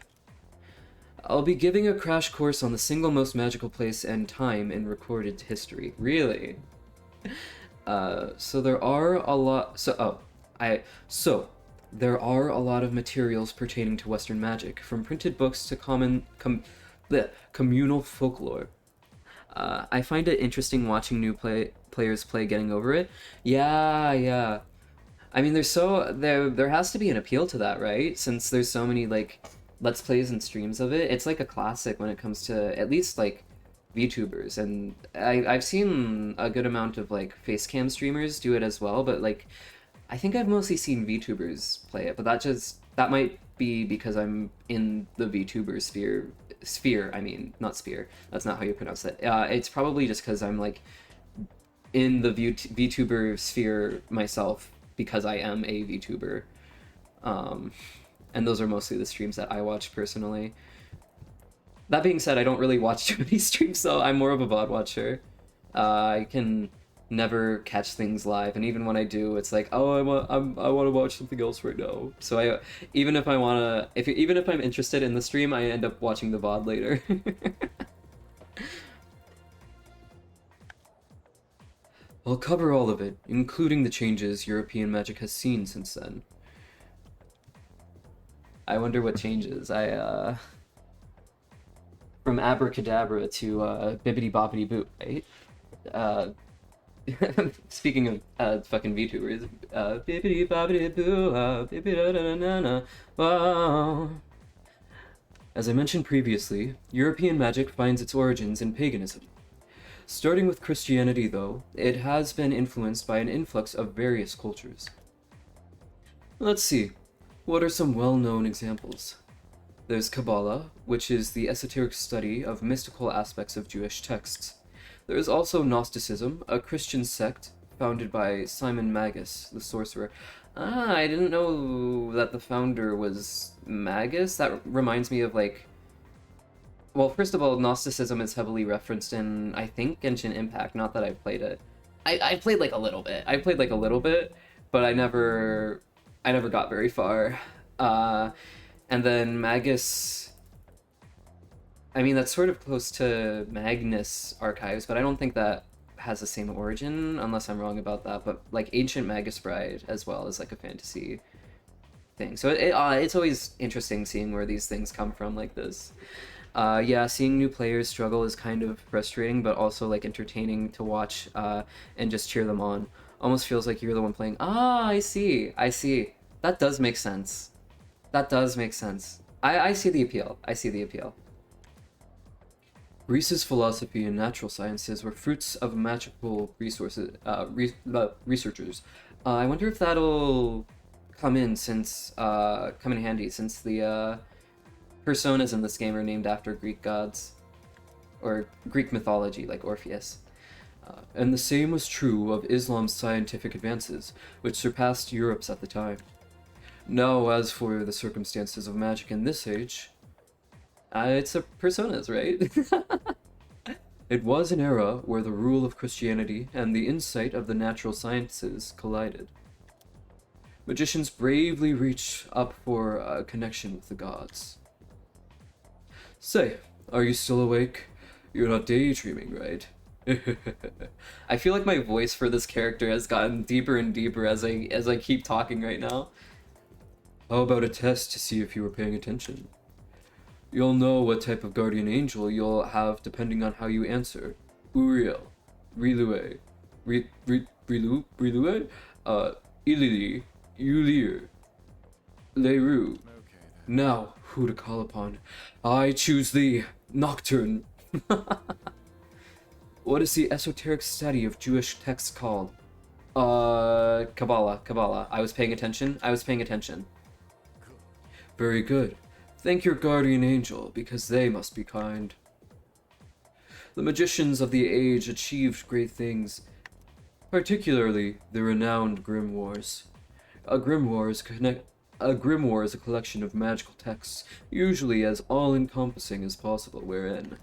I'll be giving a crash course on the single most magical place and time in recorded history. Really? So there are a lot of materials pertaining to Western magic, from printed books to communal folklore. I find it interesting watching new players play Getting Over It. Yeah. I mean, there has to be an appeal to that, right? Since there's so many like Let's Plays and streams of it. It's like a classic when it comes to at least like VTubers, and I've seen a good amount of like facecam streamers do it as well, but like I think I've mostly seen VTubers play it, but that might be because I'm in the VTuber sphere, I mean, not sphere, that's not how you pronounce it. It's probably just because I'm like in the VTuber sphere myself, because I am a VTuber. And those are mostly the streams that I watch personally. That being said, I don't really watch too many streams, so I'm more of a VOD watcher. I can never catch things live, and even when I do, it's like, oh, I want to watch something else right now. So even if I'm interested in the stream, I end up watching the VOD later. I'll cover all of it, including the changes European magic has seen since then. I wonder what changes. from abracadabra to bibbidi boppity boop, right? Speaking of fucking VTubers, bibbidi boppity boo, bibbidi da da na na, wow. As I mentioned previously, European magic finds its origins in paganism. Starting with Christianity, though, it has been influenced by an influx of various cultures. Let's see, what are some well-known examples? There's Kabbalah, which is the esoteric study of mystical aspects of Jewish texts. There is also Gnosticism, a Christian sect founded by Simon Magus, the sorcerer. Ah, I didn't know that the founder was Magus. That reminds me of, like... Well, first of all, Gnosticism is heavily referenced in, I think, Genshin Impact. Not that I've played it. I played, like, a little bit. I played, like, a little bit, but I never got very far. And then Magus... I mean, that's sort of close to Magnus Archives, but I don't think that has the same origin, unless I'm wrong about that. But, like, Ancient Magus Bride, as well, is, like, a fantasy thing. So it's always interesting seeing where these things come from like this. Yeah, seeing new players struggle is kind of frustrating, but also, like, entertaining to watch and just cheer them on. Almost feels like you're the one playing. Ah, I see. That does make sense. I see the appeal. Greece's philosophy and natural sciences were fruits of magical resources, researchers. I wonder if that'll come in handy since the personas in this game are named after Greek gods or Greek mythology, like Orpheus. And the same was true of Islam's scientific advances, which surpassed Europe's at the time. Now, as for the circumstances of magic in this age, it's a personas, right? It was an era where the rule of Christianity and the insight of the natural sciences collided. Magicians bravely reach up for a connection with the gods. Say, are you still awake? You're not daydreaming, right? I feel like my voice for this character has gotten deeper and deeper as I keep talking right now. How about a test to see if you were paying attention? You'll know what type of guardian angel you'll have depending on how you answer. Uriel, Rilue, Rilue, Ilili, Ulir, Leru. Now, who to call upon? I choose thee, Nocturne. What is the esoteric study of Jewish texts called? Kabbalah. I was paying attention. Very good. Thank your guardian angel, because they must be kind. The magicians of the age achieved great things, particularly the renowned grimoires. A grimoire is a collection of magical texts, usually as all-encompassing as possible, wherein...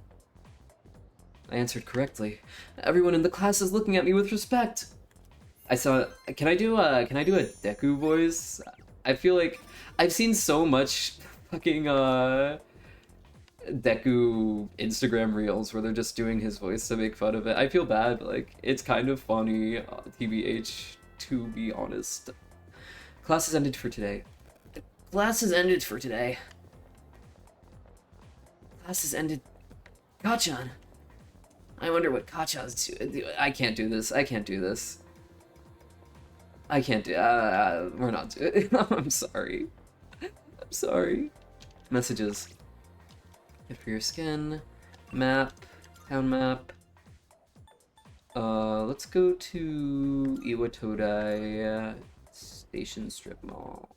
I answered correctly. Everyone in the class is looking at me with respect. Can I do a Deku voice? I feel like I've seen so much fucking Deku Instagram reels where they're just doing his voice to make fun of it. I feel bad, but, like, it's kind of funny, TBH, to be honest. Class has ended for today. Kachan. I wonder what Kachan's doing. I can't do this. We're not doing it. I'm sorry. Messages. Good for your skin. Map. Town map. Let's go to Iwatodai Station Strip Mall.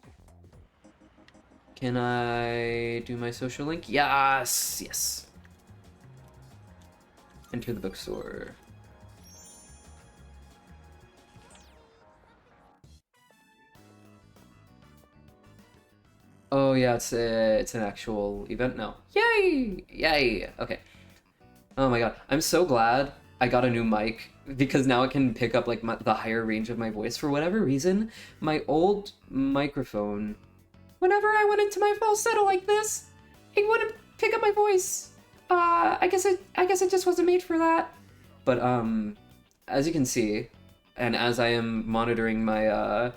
Can I do my social link? Yes. Enter the bookstore. Oh yeah, it's an actual event now. Yay! Okay. Oh my god, I'm so glad I got a new mic because now it can pick up like the higher range of my voice. For whatever reason, my old microphone, whenever I went into my falsetto like this, it wouldn't pick up my voice. I guess it just wasn't made for that. But as you can see, and as I am monitoring my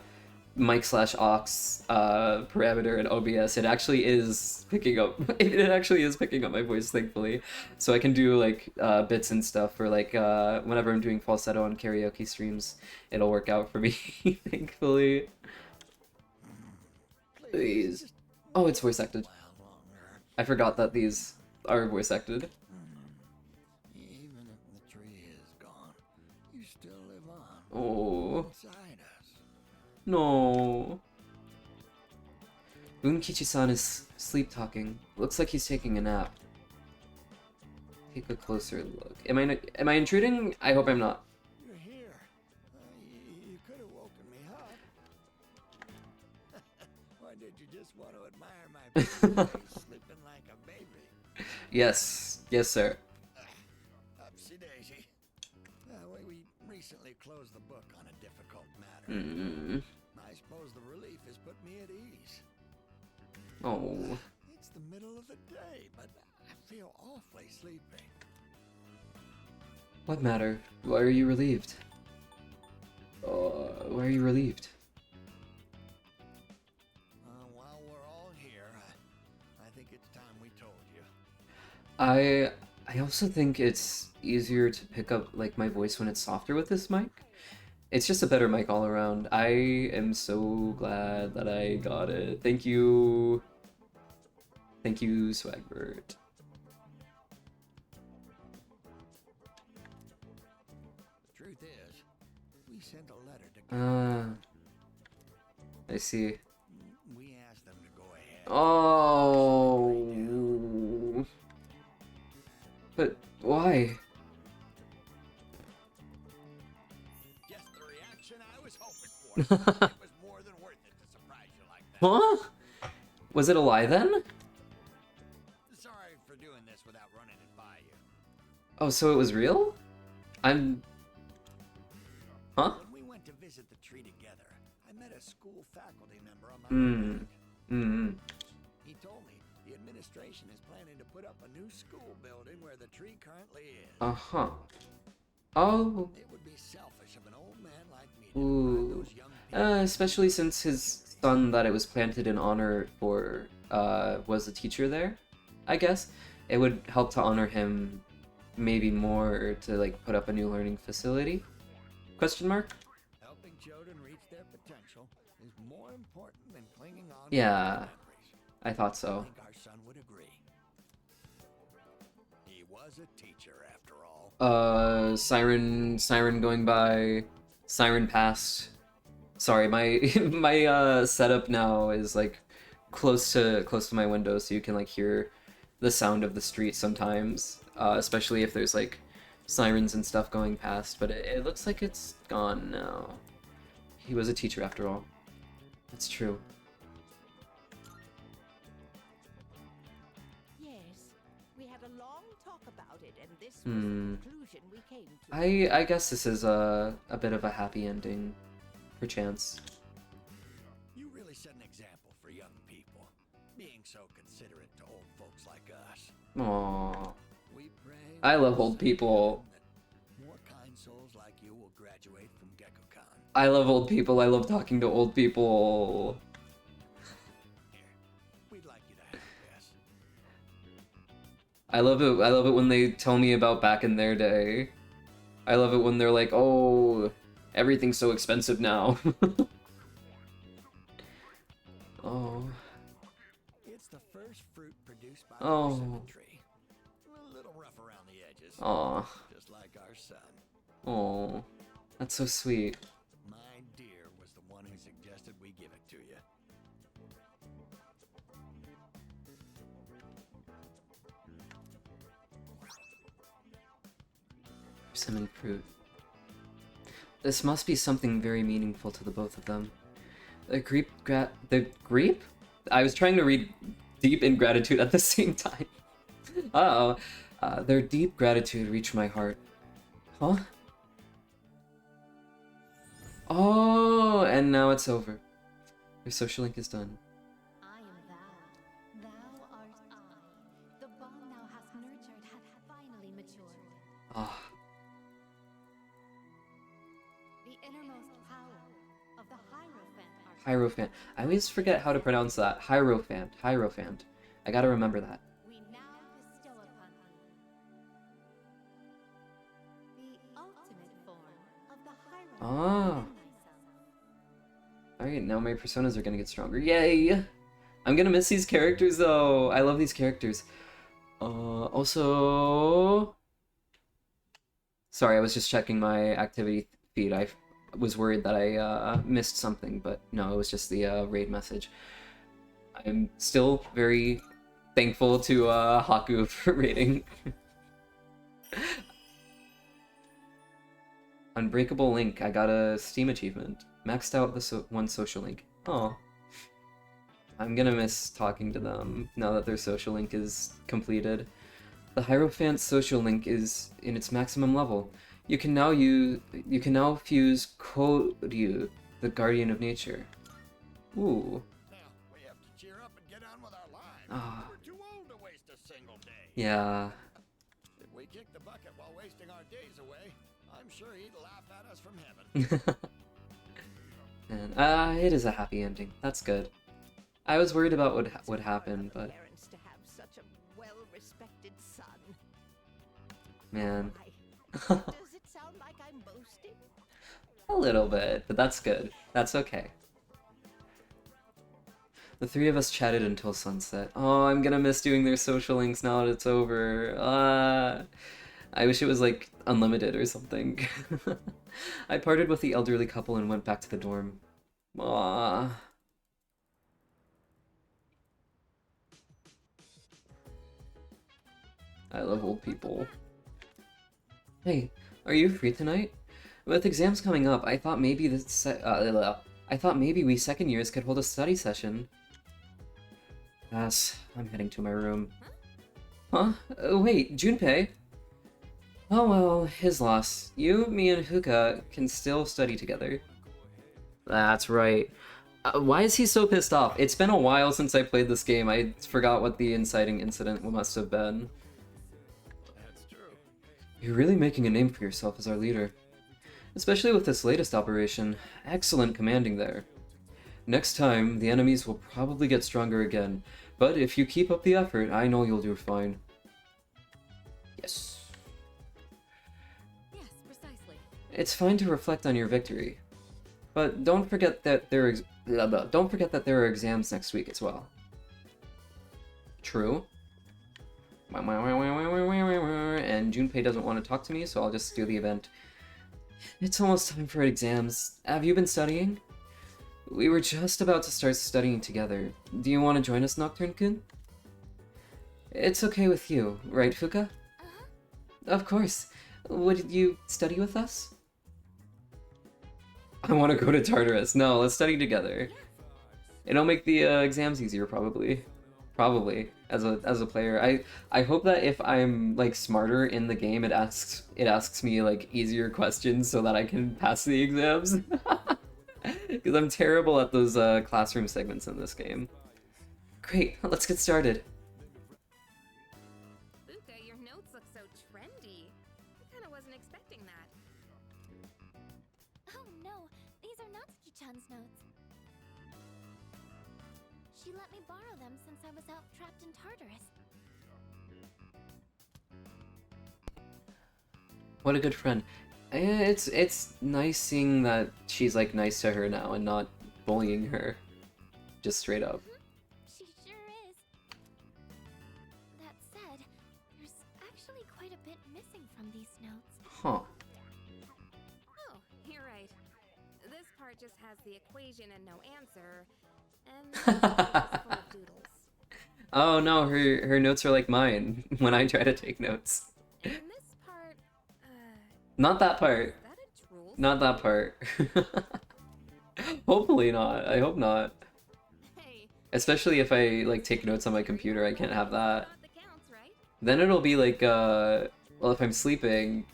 mic/aux parameter in OBS, it actually is picking up. It actually is picking up my voice, thankfully. So I can do like bits and stuff, or like whenever I'm doing falsetto on karaoke streams, it'll work out for me, thankfully. Please. Oh, it's voice acted. I forgot that these are voice acted. Even if the tree is gone, you still live on. Oh. Inside us. No. Bunkichi-san is sleep-talking. Looks like he's taking a nap. Take a closer look. Am I intruding? I hope I'm not. You're here. You could have woken me up. Or did you just want to admire my baby sleeping like a baby? Yes. Yes, sir. Upsy daisy. We recently closed the book on a difficult matter. I suppose the relief has put me at ease. Oh. It's the middle of the day, but I feel awfully sleepy. What matter? Why are you relieved? Why are you relieved? While we're all here, I think it's time we told you. I also think it's easier to pick up like my voice when it's softer with this mic. It's just a better mic all around. I am so glad that I got it. Thank you. Thank you, Swagbert. The truth is, we sent a letter to I see. We asked them to go ahead. Oh. But why? Just the reaction I was hoping for. It was more than worth it to surprise you like that. Huh? Was it a lie then? Sorry for doing this without running it by you. Oh, so it was real? Huh? When we went to visit the tree together, I met a school faculty member on my way. He told me the administration is planning to put up a new school building where the tree currently is. Uh-huh. Oh. It would be selfish of an old man like me to Ooh. those young people. Especially since his son that it was planted in honor for was a teacher there, I guess. It would help to honor him maybe more to like put up a new learning facility? Question mark? Helping children reach their potential is more important than clinging on Yeah, to memories. I thought so. I think our son would agree. He was a teacher after all. Siren going by, siren passed. Sorry, my my setup now is like close to my window, so you can like hear the sound of the street sometimes, especially if there's like sirens and stuff going past, but it looks like it's gone now. He was a teacher after all. That's true. Yes, we had a long talk about it, and this was the conclusion we came to. I guess this is a bit of a happy ending, perchance. You really set an example for young people, being so considerate to old folks like us. Aww. We pray I love old people. that more kind souls like you will graduate from GeckoCon. I love old people. I love talking to old people. We'd like you to have this. I love it. I love it when they tell me about back in their day. I love it when they're like, "Oh, everything's so expensive now." Oh. It's the first fruit produced by Oh. the persimmon tree. A little rough around the edges. Aw. Just like our son. Oh, that's so sweet. My dear was the one who suggested we give it to you. Persimmon fruit. This must be something very meaningful to the both of them. The Greep? I was trying to read deep in gratitude at the same time. Uh-oh. Their deep gratitude reached my heart. Huh? Oh, and now it's over. Your social link is done. I am thou. Thou art I. The bond thou hast nurtured hath finally matured. Ah. The innermost power of the Hierophant are Hierophant. I always forget how to pronounce that. Hierophant. Hierophant. I gotta remember that. We now bestow upon thee the ultimate form of the Hierophant Ah. within thyself. Alright, now my personas are gonna get stronger. Yay! I'm gonna miss these characters though. I love these characters. Also... Sorry, I was just checking my activity feed. I was worried that I missed something, but no, it was just the raid message. I'm still very thankful to Haku for raiding. Unbreakable Link. I got a Steam achievement. Maxed out the one social link. Oh. I'm gonna miss talking to them now that their social link is completed. The Hierophant social link is in its maximum level. You can now fuse Koryu, the Guardian of Nature. Ooh. Now, we have to cheer up and get on with our lives. Ah. We're too old to waste a single day. Yeah. If we kick the bucket while wasting our days away, I'm sure he'd laugh at us from heaven. And it is a happy ending. That's good. I was worried about what would happen, but Parents to have such a well-respected son. man, Does it sound like I'm boasting? a little bit, but that's good. That's okay. The three of us chatted until sunset. Oh, I'm gonna miss doing their social links now that it's over. I wish it was like unlimited or something. I parted with the elderly couple and went back to the dorm. Aww. I love old people. Hey, are you free tonight? With exams coming up, I thought maybe we second years could hold a study session. Pass. I'm heading to my room. Huh? Wait, Junpei? Oh well, his loss. You, me, and Huka can still study together. That's right. Why is he so pissed off? It's been a while since I played this game. I forgot what the inciting incident must have been. That's true. You're really making a name for yourself as our leader. Especially with this latest operation. Excellent commanding there. Next time, the enemies will probably get stronger again. But if you keep up the effort, I know you'll do fine. Yes. Yes, precisely. It's fine to reflect on your victory. But don't forget that there are exams next week as well. True. And Junpei doesn't want to talk to me, so I'll just do the event. It's almost time for exams. Have you been studying? We were just about to start studying together. Do you want to join us, Nocturne-kun? It's okay with you, right, Fuka? Of course. Would you study with us? I want to go to Tartarus. No, let's study together. It'll make the exams easier, probably. Probably, as a player. I hope that if I'm like smarter in the game, it asks me like easier questions so that I can pass the exams. Because I'm terrible at those classroom segments in this game. Great, let's get started. Luca, your notes look so trendy. I kind of wasn't expecting that. Oh no, these are Natsuki-chan's notes. She let me borrow them since I was out trapped in Tartarus. What a good friend. It's nice seeing that she's like nice to her now and not bullying her. Just straight up. She sure is. That said, there's actually quite a bit missing from these notes. Huh. Oh, you're right. This part just has the equation and no answer, and it's full of doodles. Oh no, her notes are like mine when I try to take notes. And this part, Not that part. is that a drool? Not that part. Hopefully not. I hope not. Hey, Especially if I like take notes on my computer, I can't have that. that counts, right? Then it'll be like, well, if I'm sleeping,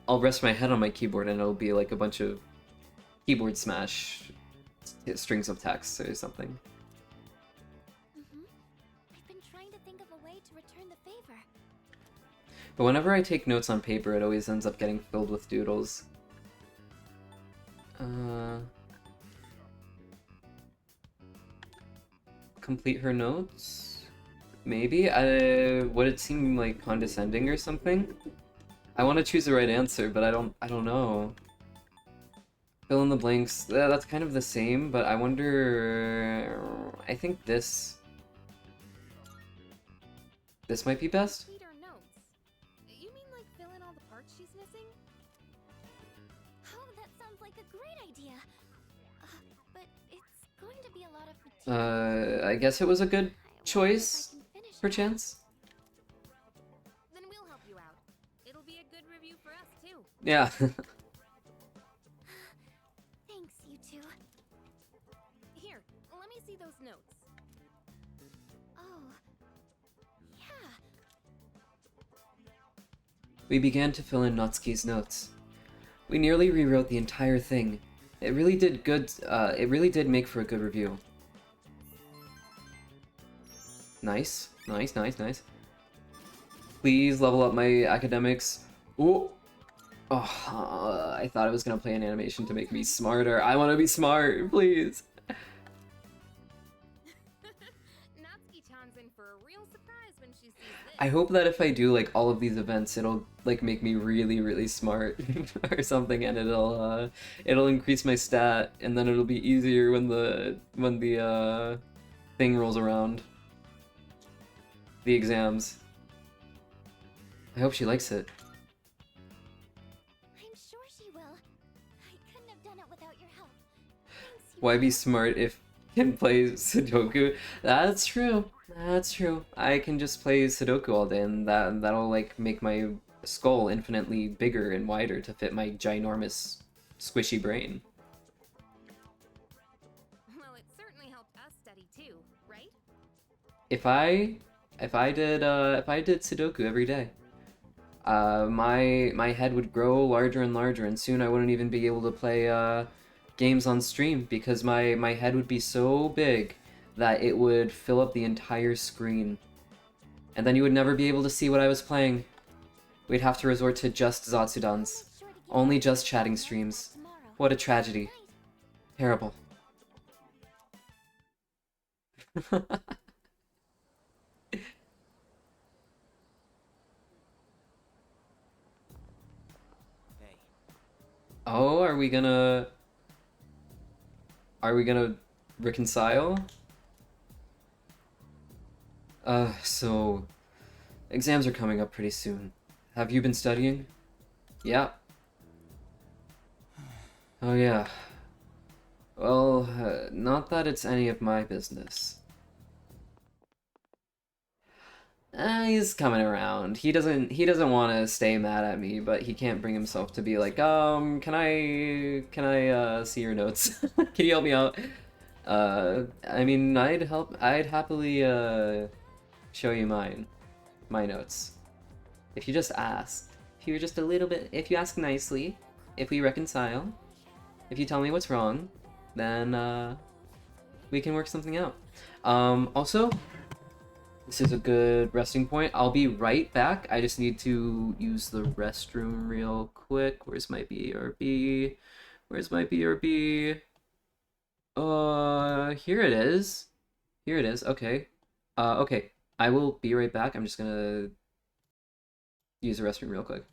I'll rest my head on my keyboard and it'll be like a bunch of keyboard smash strings of text or something. I've been trying to think of a way to return the favor. But whenever I take notes on paper, it always ends up getting filled with doodles. complete her notes? Maybe? Would it seem like condescending or something? I want to choose the right answer, but I don't know. Fill in the blanks. That's kind of the same, but I wonder... I think this might be best? Complete our notes. You mean like fill in all the parts she's missing? Oh, that sounds like a great idea. But it's going to be a lot of material. I guess it was a good choice, perchance? Then we'll help you out. It'll be a good review for us, too. Yeah. Thanks, you two. Here, let me see those notes. Oh, yeah. We began to fill in Natsuki's notes. We nearly rewrote the entire thing. It really did make for a good review. Nice. Nice, nice, nice. Please level up my academics. Ooh! Oh, I thought I was gonna play an animation to make me smarter. I wanna be smart, please! Natsuki-chan's in for a real surprise when she sees this. I hope that if I do like all of these events, it'll like make me really, really smart or something, and it'll increase my stat, and then it'll be easier when the thing rolls around. The exams. I hope she likes it. I'm sure she will. I couldn't have done it without your help. Thanks, you Why be two. smart if you can play Sudoku? That's true. That's true. I can just play Sudoku all day, and that'll like make my skull infinitely bigger and wider to fit my ginormous, squishy brain. Well, it certainly helped us study too, right? If I did Sudoku every day, my head would grow larger and larger, and soon I wouldn't even be able to play games on stream because my head would be so big that it would fill up the entire screen. And then you would never be able to see what I was playing. We'd have to resort to just Zatsudans. Only just chatting streams. What a tragedy. Terrible. Oh, are we gonna reconcile? So exams are coming up pretty soon. Have you been studying? Yeah. Oh yeah. Well, not that it's any of my business. He's coming around. He doesn't want to stay mad at me, but he can't bring himself to be like, can I see your notes? Can you help me out? I mean, I'd happily show you my notes. If you just asked. If you're just a little bit, if you ask nicely, if we reconcile, if you tell me what's wrong, then we can work something out. Also, this is a good resting point. I'll be right back. I just need to use the restroom real quick. Where's my BRB? Where's my BRB? Here it is. Here it is. Okay. Okay. I will be right back. I'm just gonna use the restroom real quick.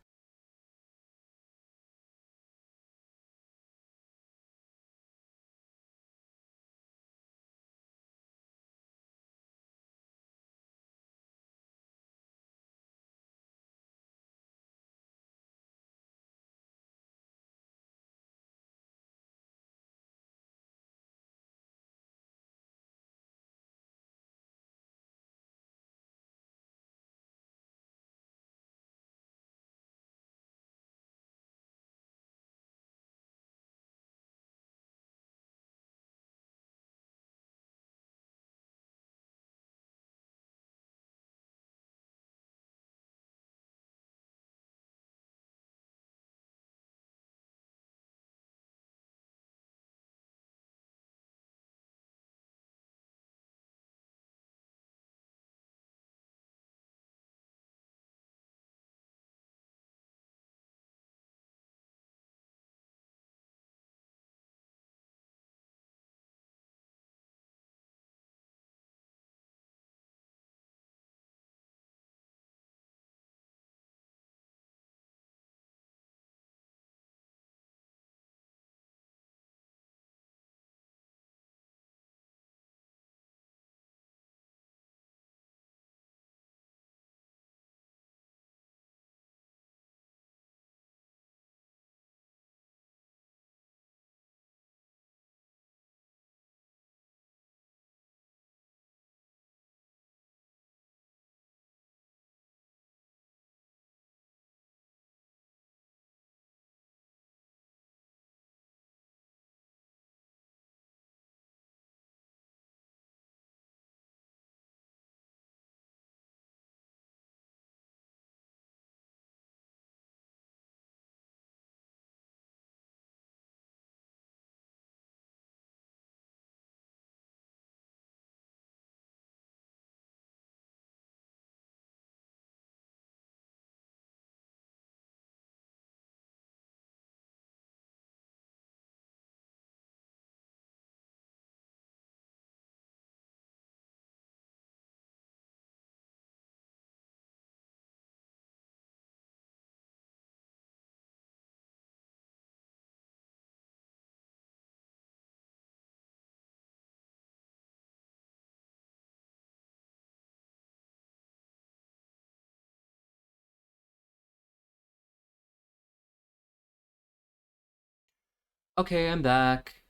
Okay, I'm back.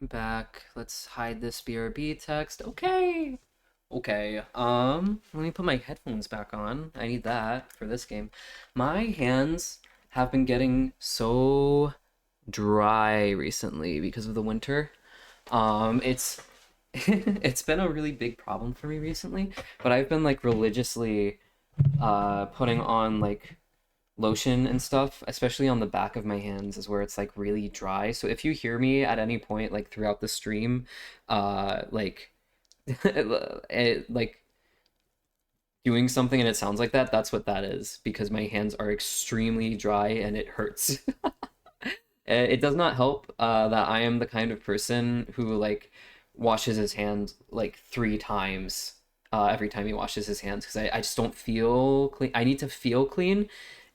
I'm back. Let's hide this BRB text. Okay. Okay, let me put my headphones back on. I need that for this game. My hands have been getting so dry recently because of the winter. It's it's been a really big problem for me recently, but I've been like religiously putting on like lotion and stuff, especially on the back of my hands is where it's like really dry. So if you hear me at any point like throughout the stream, like like doing something and it sounds like that, that's what that is, because my hands are extremely dry and it hurts. It does not help that I am the kind of person who like washes his hands like 3 times every time he washes his hands, because I just don't feel clean. I need to feel clean.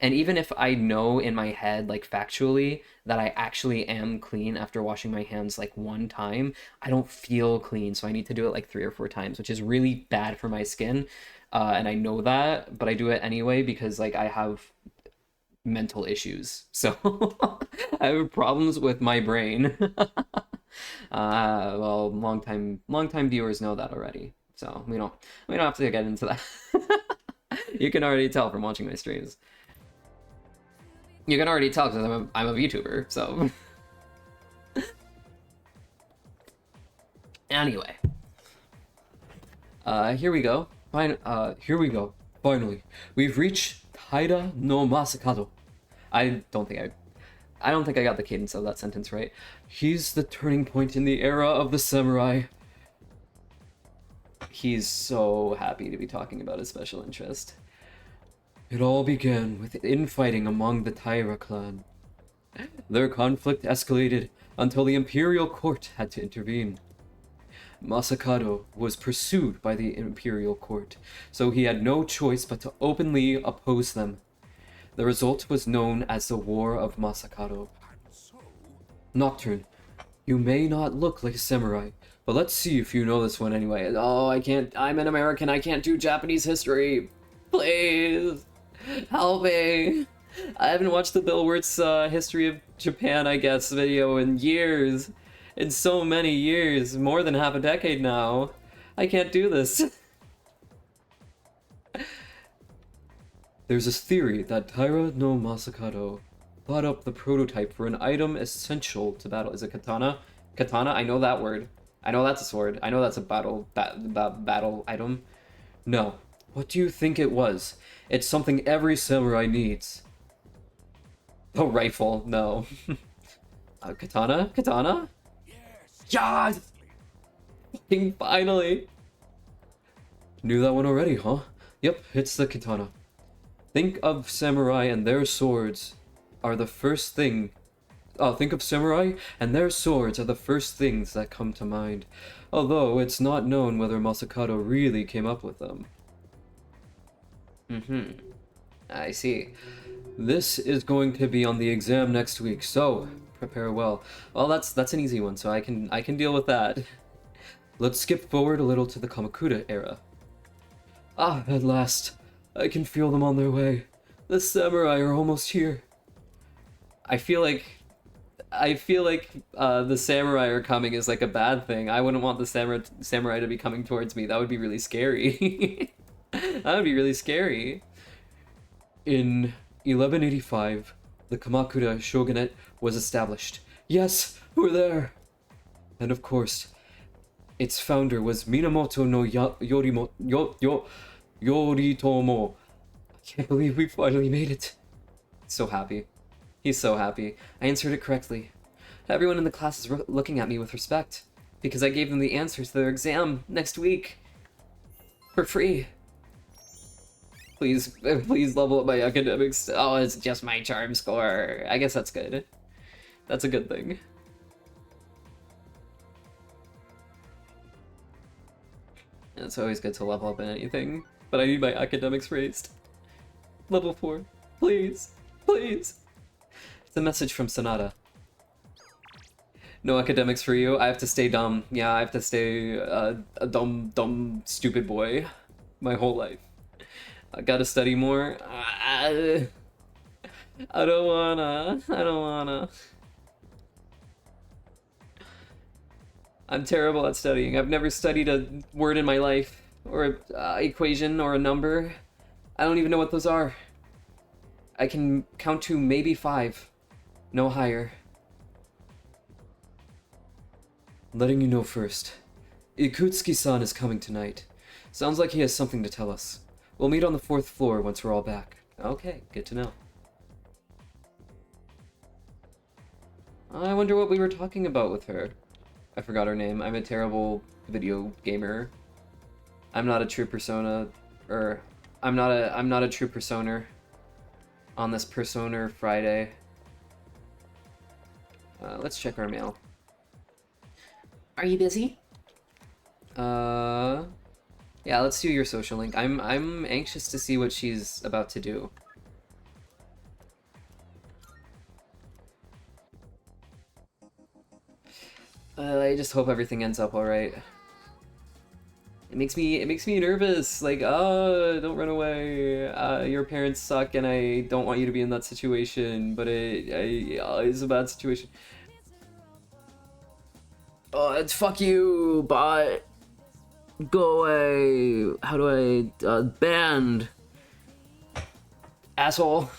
And even if I know in my head, like factually, that I actually am clean after washing my hands like 1 time, I don't feel clean. So I need to do it like 3 or 4 times, which is really bad for my skin. And I know that, but I do it anyway because like I have mental issues. So I have problems with my brain. Well, long time viewers know that already. So we don't have to get into that. You can already tell from watching my streams. You can already tell because I'm a VTuber, so. Anyway. Here we go. Here we go. Finally. We've reached Taira no Masakado. I don't think I got the cadence of that sentence right. He's the turning point in the era of the samurai. He's so happy to be talking about his special interest. It all began with infighting among the Taira clan. Their conflict escalated until the imperial court had to intervene. Masakado was pursued by the imperial court, so he had no choice but to openly oppose them. The result was known as the War of Masakado. Nocturne, you may not look like a samurai, but let's see if you know this one anyway. Oh, I can't. I'm an American. I can't do Japanese history. Please, help me. I haven't watched the Bill Wirtz History of Japan, I guess, video in years. In so many years. More than half a decade now. I can't do this. There's a theory that Taira no Masakado thought up the prototype for an item essential to battle. Is it katana? Katana? I know that word. I know that's a sword. I know that's a battle item. No. What do you think it was? It's something every samurai needs. A rifle? No. Katana? Katana? Yes! Fucking finally! Knew that one already, huh? Yep, it's the katana. Think of samurai and their swords are the first thing. Think of samurai and their swords are the first things that come to mind. Although it's not known whether Masakado really came up with them. I see. This is going to be on the exam next week, so prepare well. Well, that's an easy one, so I can deal with that. Let's skip forward a little to the Kamakura era. Ah, at last. I can feel them on their way. The samurai are almost here. I feel like the samurai are coming is like a bad thing. I wouldn't want the samurai to be coming towards me. That would be really scary. That would be really scary. In 1185, the Kamakura shogunate was established. Yes, we're there! And of course, its founder was Minamoto no Yoritomo. I can't believe we finally made it. So happy. He's so happy. I answered it correctly. Everyone in the class is looking at me with respect, because I gave them the answers to their exam next week. For free. Please level up my academics. Oh, it's just my charm score. I guess that's good. That's a good thing. It's always good to level up in anything, but I need my academics raised. Level 4. Please. Please. It's a message from Sonata. No academics for you. I have to stay dumb. Yeah, I have to stay a dumb, stupid boy my whole life. I gotta study more. I don't wanna. I'm terrible at studying. I've never studied a word in my life, or a equation, or a number. I don't even know what those are. I can count to maybe 5. No higher. Letting you know first. Ikutsuki-san is coming tonight. Sounds like he has something to tell us. We'll meet on the 4th floor once we're all back. Okay, good to know. I wonder what we were talking about with her. I forgot her name. I'm a terrible video gamer. I'm not a true persona, or I'm not a true personer on this Personer Friday. Let's check our mail. Are you busy? Yeah, let's do your social link. I'm anxious to see what she's about to do. I just hope everything ends up all right. It makes me nervous. Like, oh, don't run away. Your parents suck, and I don't want you to be in that situation. But it's a bad situation. Oh, it's fuck you, bot. Go away. How do I banned? Asshole.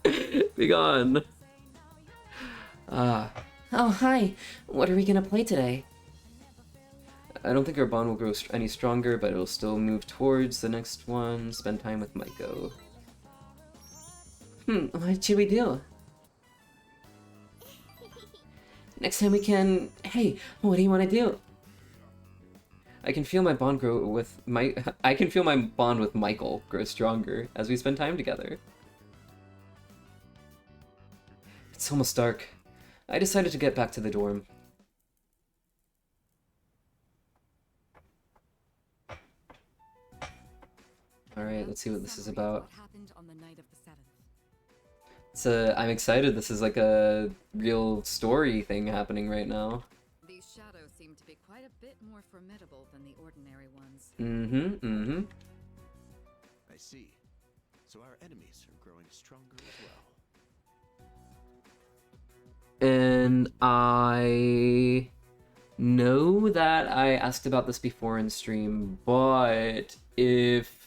Be gone. Oh, hi. What are we gonna play today? I don't think our bond will grow any stronger, but it'll still move towards the next one. Spend time with Maiko. What should we do? Next time we can... Hey, what do you want to do? I can feel my bond grow with I can feel my bond with Michael grow stronger as we spend time together. It's almost dark. I decided to get back to the dorm. Alright, let's see what this is about. I'm excited. This is like a real story thing happening right now. These shadows seem to be quite a bit more formidable than the ordinary ones. I see. So our enemies are growing stronger as well. And I know that I asked about this before in stream, but if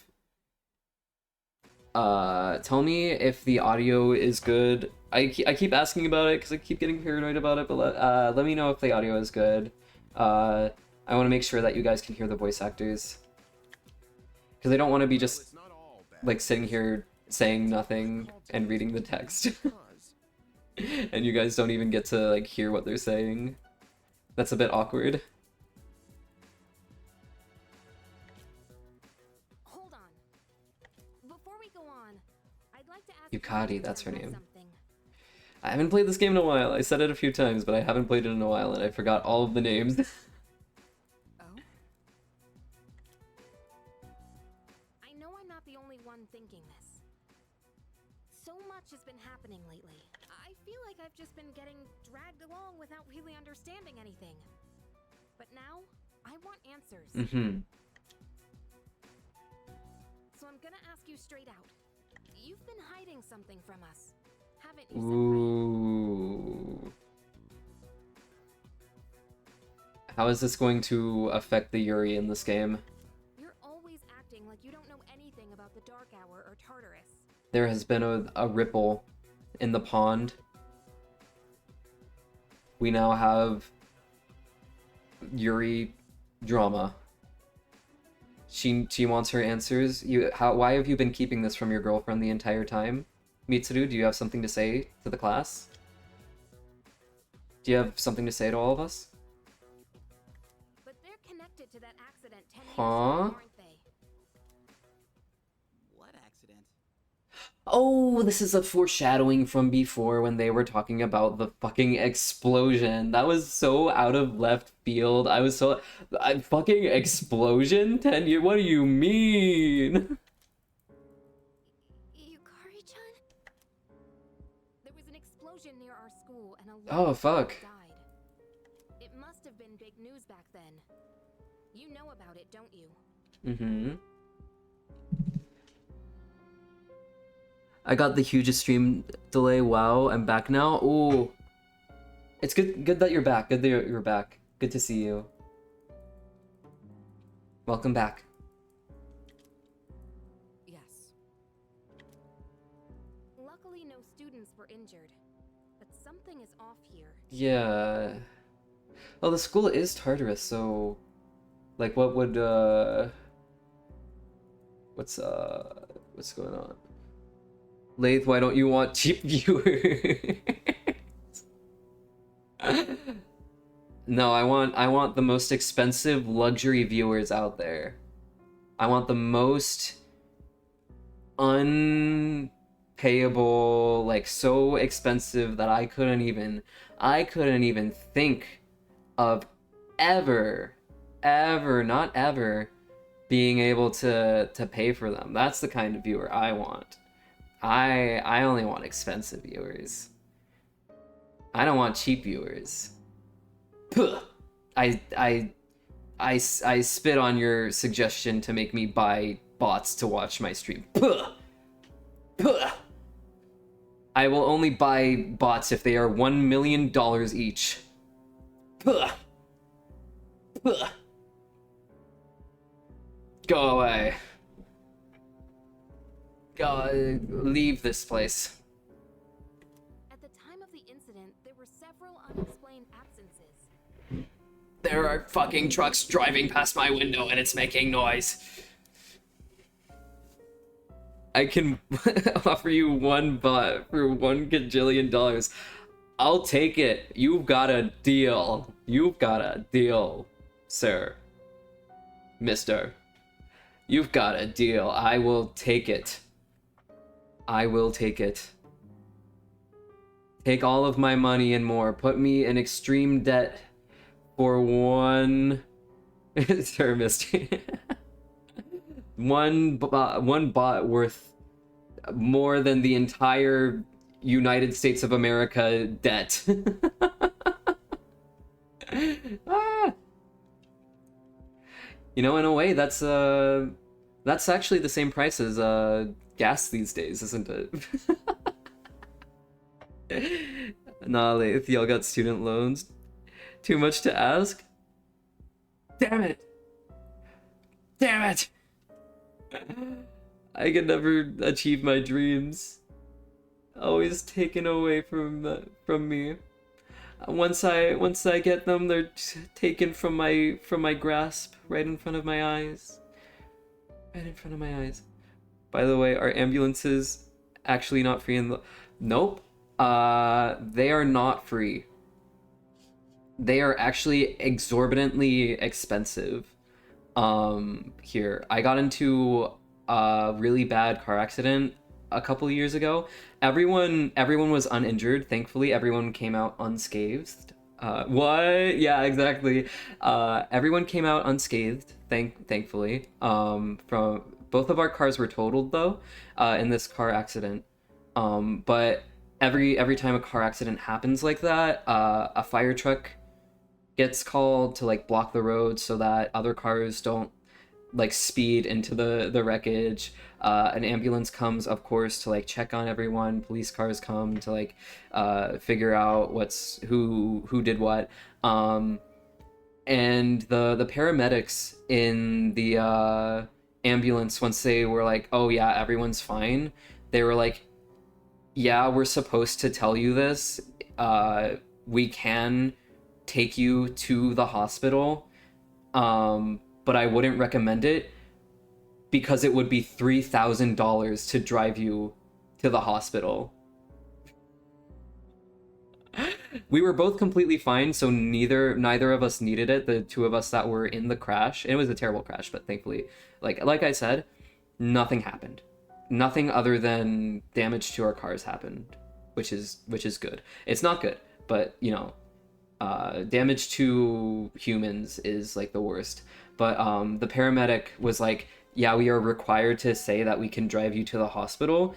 tell me if the audio is good. I keep asking about it because I keep getting paranoid about it, but let me know if the audio is good. I want to make sure that you guys can hear the voice actors, because I don't want to be just like sitting here saying nothing and reading the text and you guys don't even get to like hear what they're saying. That's a bit awkward. Yukari, that's her name. I haven't played this game in a while. I said it a few times, but I haven't played it in a while, and I forgot all of the names. I know I'm not the only one thinking this. So much has been happening lately. I feel like I've just been getting dragged along without really understanding anything. But now, I want answers. So I'm gonna ask you straight out. You've been hiding something from us, haven't you? Ooh. How is this going to affect the Yuri in this game? You're always acting like you don't know anything about the Dark Hour or Tartarus. There has been a ripple in the pond. We now have Yuri drama. She wants her answers. Why have you been keeping this from your girlfriend the entire time? Mitsuru, do you have something to say to the class? Do you have something to say to all of us? But they're connected to that accident 10 years Huh? ago, aren't they? What accident? Oh, this is a foreshadowing from before when they were talking about the fucking explosion. That was so out of left field. I was so... fucking explosion? 10 years? What do you mean? Yukari-chan? There was an explosion near our school and a lot Oh, of people fuck. died. It must have been big news back then. You know about it, don't you? I got the hugest stream delay. Wow, I'm back now. Ooh. It's good that you're back. Good that you're back. Good to see you. Welcome back. Yes. Luckily, no students were injured, but something is off here. Yeah. Well, the school is Tartarus, so like what would what's going on? Lathe, why don't you want cheap viewers? No, I want the most expensive luxury viewers out there. I want the most unpayable, like so expensive that I couldn't even think of ever, not ever being able to pay for them. That's the kind of viewer I want. I only want expensive viewers. I don't want cheap viewers. Puh. I spit on your suggestion to make me buy bots to watch my stream. Puh. Puh. I will only buy bots if they are $1 million each. Puh. Puh. Go away. Go, leave this place. At the time of the incident, there were several unexplained absences. There are fucking trucks driving past my window and it's making noise. I can offer you one bot for $1 gajillion. I'll take it. You've got a deal. You've got a deal, sir. Mister. You've got a deal. I will take it. I will take it. Take all of my money and more. Put me in extreme debt for one... Sir, Misty. one bot worth more than the entire United States of America debt. Ah. You know, in a way, that's actually the same price as gas these days, isn't it? Nah, if y'all got student loans. Too much to ask? Damn it! Damn it! I can never achieve my dreams. Always taken away from me. Once I get them, they're taken from my grasp, right in front of my eyes. Right in front of my eyes. By the way, are ambulances actually not free in the... Nope. They are not free. They are actually exorbitantly expensive. Here. I got into a really bad car accident a couple years ago. Everyone was uninjured. Thankfully, everyone came out unscathed. What? Yeah, exactly. Everyone came out unscathed, thankfully. From both of our cars were totaled though, in this car accident. But every time a car accident happens like that, a fire truck gets called to like block the road so that other cars don't like speed into the wreckage. An ambulance comes, of course, to like check on everyone. Police cars come to like figure out who did what. And the paramedics in the ambulance, once they were like, oh yeah, everyone's fine, they were like, yeah, we're supposed to tell you this. We can take you to the hospital, but I wouldn't recommend it because it would be $3,000 to drive you to the hospital. We were both completely fine, so neither of us needed it. The two of us that were in the crash, it was a terrible crash, but thankfully, like I said, nothing happened. Nothing other than damage to our cars happened, which is good. It's not good, but you know, damage to humans is like the worst. But the paramedic was like, yeah, we are required to say that we can drive you to the hospital,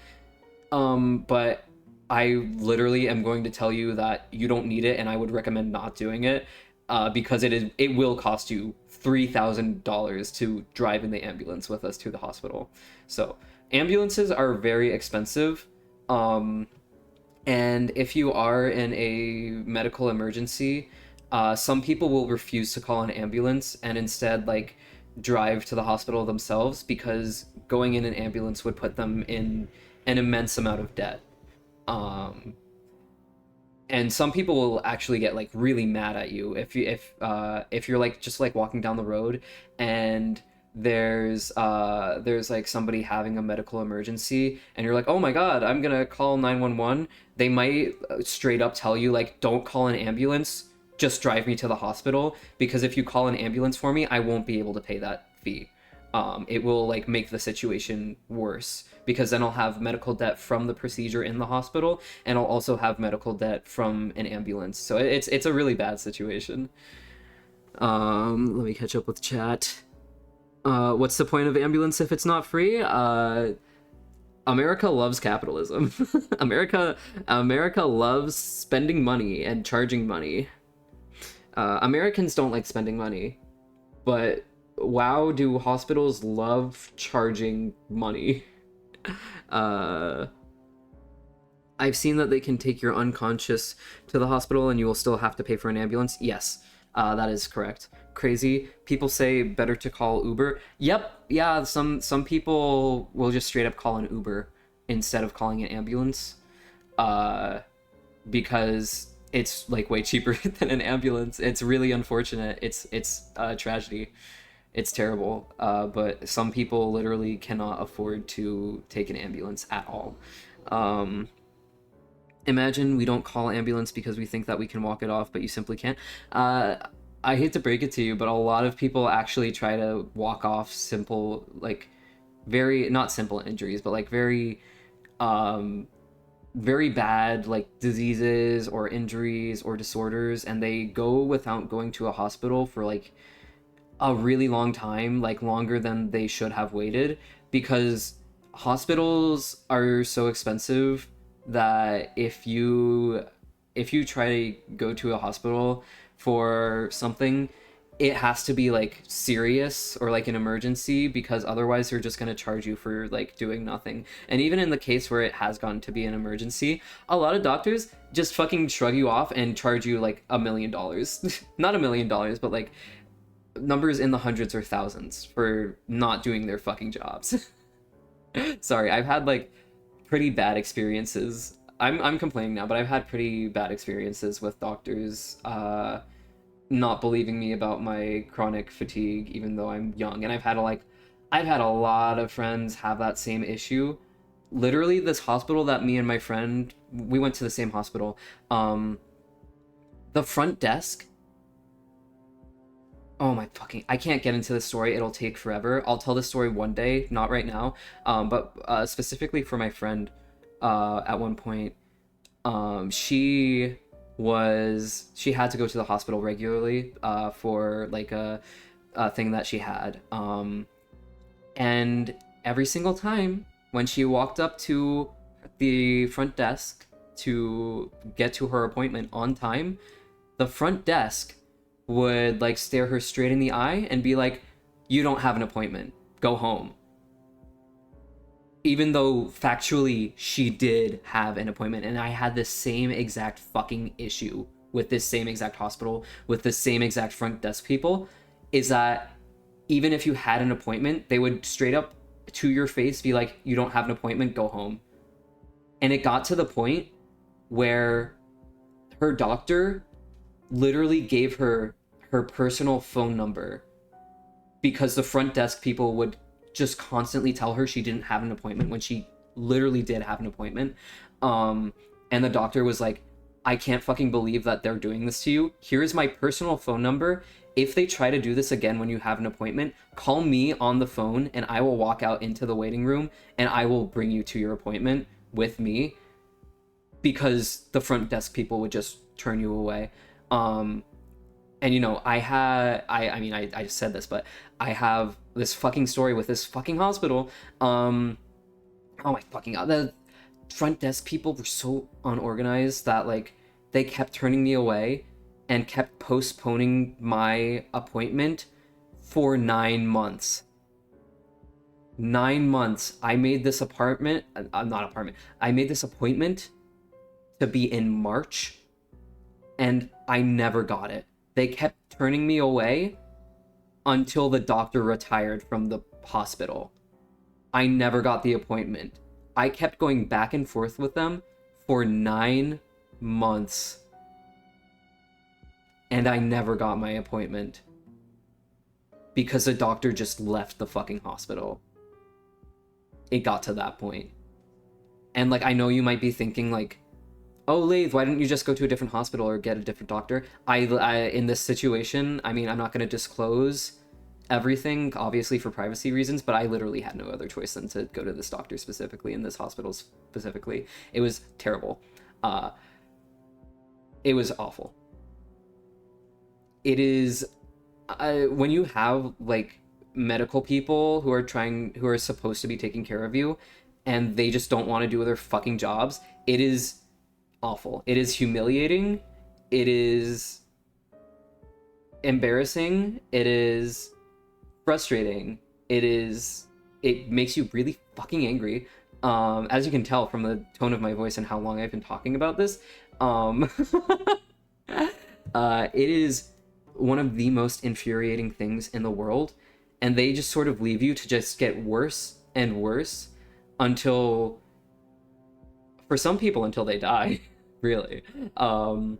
but I literally am going to tell you that you don't need it, and I would recommend not doing it, because it will cost you $3,000 to drive in the ambulance with us to the hospital. So ambulances are very expensive. And if you are in a medical emergency, some people will refuse to call an ambulance and instead like drive to the hospital themselves, because going in an ambulance would put them in an immense amount of debt. And some people will actually get like really mad at you if you're like just like walking down the road and there's like somebody having a medical emergency and you're like, oh my god, I'm gonna call 911. They might straight up tell you like, don't call an ambulance, just drive me to the hospital, because if you call an ambulance for me, I won't be able to pay that fee. It will like make the situation worse, because then I'll have medical debt from the procedure in the hospital, and I'll also have medical debt from an ambulance. So it's a really bad situation. Let me catch up with chat. What's the point of ambulance if it's not free? America loves capitalism. America loves spending money and charging money. Americans don't like spending money, but wow, do hospitals love charging money. I've seen that they can take your unconscious to the hospital and you will still have to pay for an ambulance. Yes, that is correct. Crazy. People say better to call Uber. Yep, yeah, some people will just straight up call an Uber instead of calling an ambulance. Because it's like way cheaper than an ambulance. It's really unfortunate. It's a tragedy. It's terrible, but some people literally cannot afford to take an ambulance at all. Imagine we don't call ambulance because we think that we can walk it off, but you simply can't. I hate to break it to you, but a lot of people actually try to walk off simple, like, not simple injuries, but like very bad like diseases or injuries or disorders, and they go without going to a hospital for like a really long time, like longer than they should have waited, because hospitals are so expensive that if you try to go to a hospital for something, it has to be like serious or like an emergency, because otherwise they're just going to charge you for like doing nothing. And even in the case where it has gotten to be an emergency, a lot of doctors just fucking shrug you off and charge you like $1 million. Not $1 million, but like numbers in the hundreds or thousands for not doing their fucking jobs. Sorry, I've had like pretty bad experiences. I'm complaining now, but I've had pretty bad experiences with doctors not believing me about my chronic fatigue, even though I'm young. And I've had a lot of friends have that same issue. Literally, this hospital that me and my friend, we went to the same hospital. The front desk, oh my fucking, I can't get into the story. It'll take forever. I'll tell the story one day, not right now. But specifically for my friend, at one point, she had to go to the hospital regularly for like a thing that she had. And every single time when she walked up to the front desk to get to her appointment on time, the front desk would like stare her straight in the eye and be like, you don't have an appointment, go home. Even though factually she did have an appointment. And I had the same exact fucking issue with this same exact hospital, with the same exact front desk people, is that even if you had an appointment, they would straight up to your face be like, you don't have an appointment, go home. And it got to the point where her doctor literally gave her personal phone number, because the front desk people would just constantly tell her she didn't have an appointment when she literally did have an appointment. And the doctor was like, I can't fucking believe that they're doing this to you. Here's my personal phone number. If they try to do this again when you have an appointment, call me on the phone and I will walk out into the waiting room and I will bring you to your appointment with me, because the front desk people would just turn you away. And you know, I just said this, but I have this fucking story with this fucking hospital. Oh my fucking god, the front desk people were so unorganized that like they kept turning me away and kept postponing my appointment for 9 months. 9 months. I made this I made this appointment to be in March, and I never got it. They kept turning me away until the doctor retired from the hospital. I never got the appointment. I kept going back and forth with them for 9 months, and I never got my appointment because the doctor just left the fucking hospital. It got to that point. And like, I know you might be thinking like, oh, Lathe, why didn't you just go to a different hospital or get a different doctor? I in this situation, I mean, I'm not going to disclose everything, obviously for privacy reasons, but I literally had no other choice than to go to this doctor specifically, in this hospital specifically. It was terrible. It was awful. It is, when you have like medical people who are supposed to be taking care of you, and they just don't want to do their fucking jobs, it is awful. It is humiliating. It is embarrassing. It is frustrating. It makes you really fucking angry. As you can tell from the tone of my voice and how long I've been talking about this, it is one of the most infuriating things in the world, and they just sort of leave you to just get worse and worse until, for some people, until they die, really. Or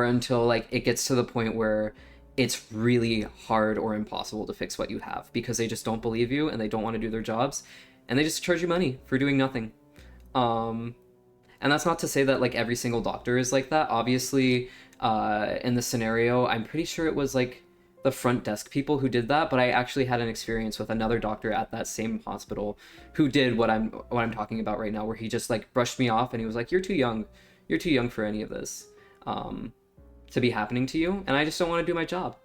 until like it gets to the point where it's really hard or impossible to fix what you have, because they just don't believe you and they don't want to do their jobs, and they just charge you money for doing nothing. And that's not to say that like every single doctor is like that. Obviously, in the scenario, I'm pretty sure it was like the front desk people who did that, but I actually had an experience with another doctor at that same hospital who did what I'm talking about right now, where he just like brushed me off and he was like, you're too young for any of this to be happening to you, and I just don't want to do my job,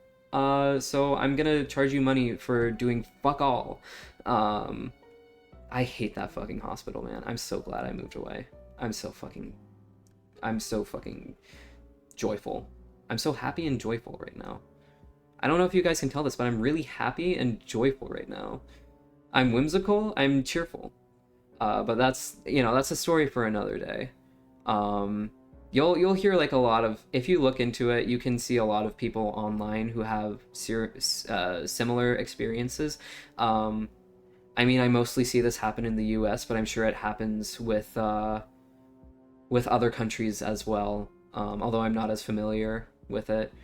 so I'm gonna charge you money for doing fuck all. I hate that fucking hospital, man. I'm so glad I moved away. I'm so fucking joyful. I'm so happy and joyful right now. I don't know if you guys can tell this, but I'm really happy and joyful right now. I'm whimsical, I'm cheerful. But that's a story for another day. You'll hear like a lot of, if you look into it, you can see a lot of people online who have similar experiences. I mean, I mostly see this happen in the US, but I'm sure it happens with other countries as well, although I'm not as familiar with it,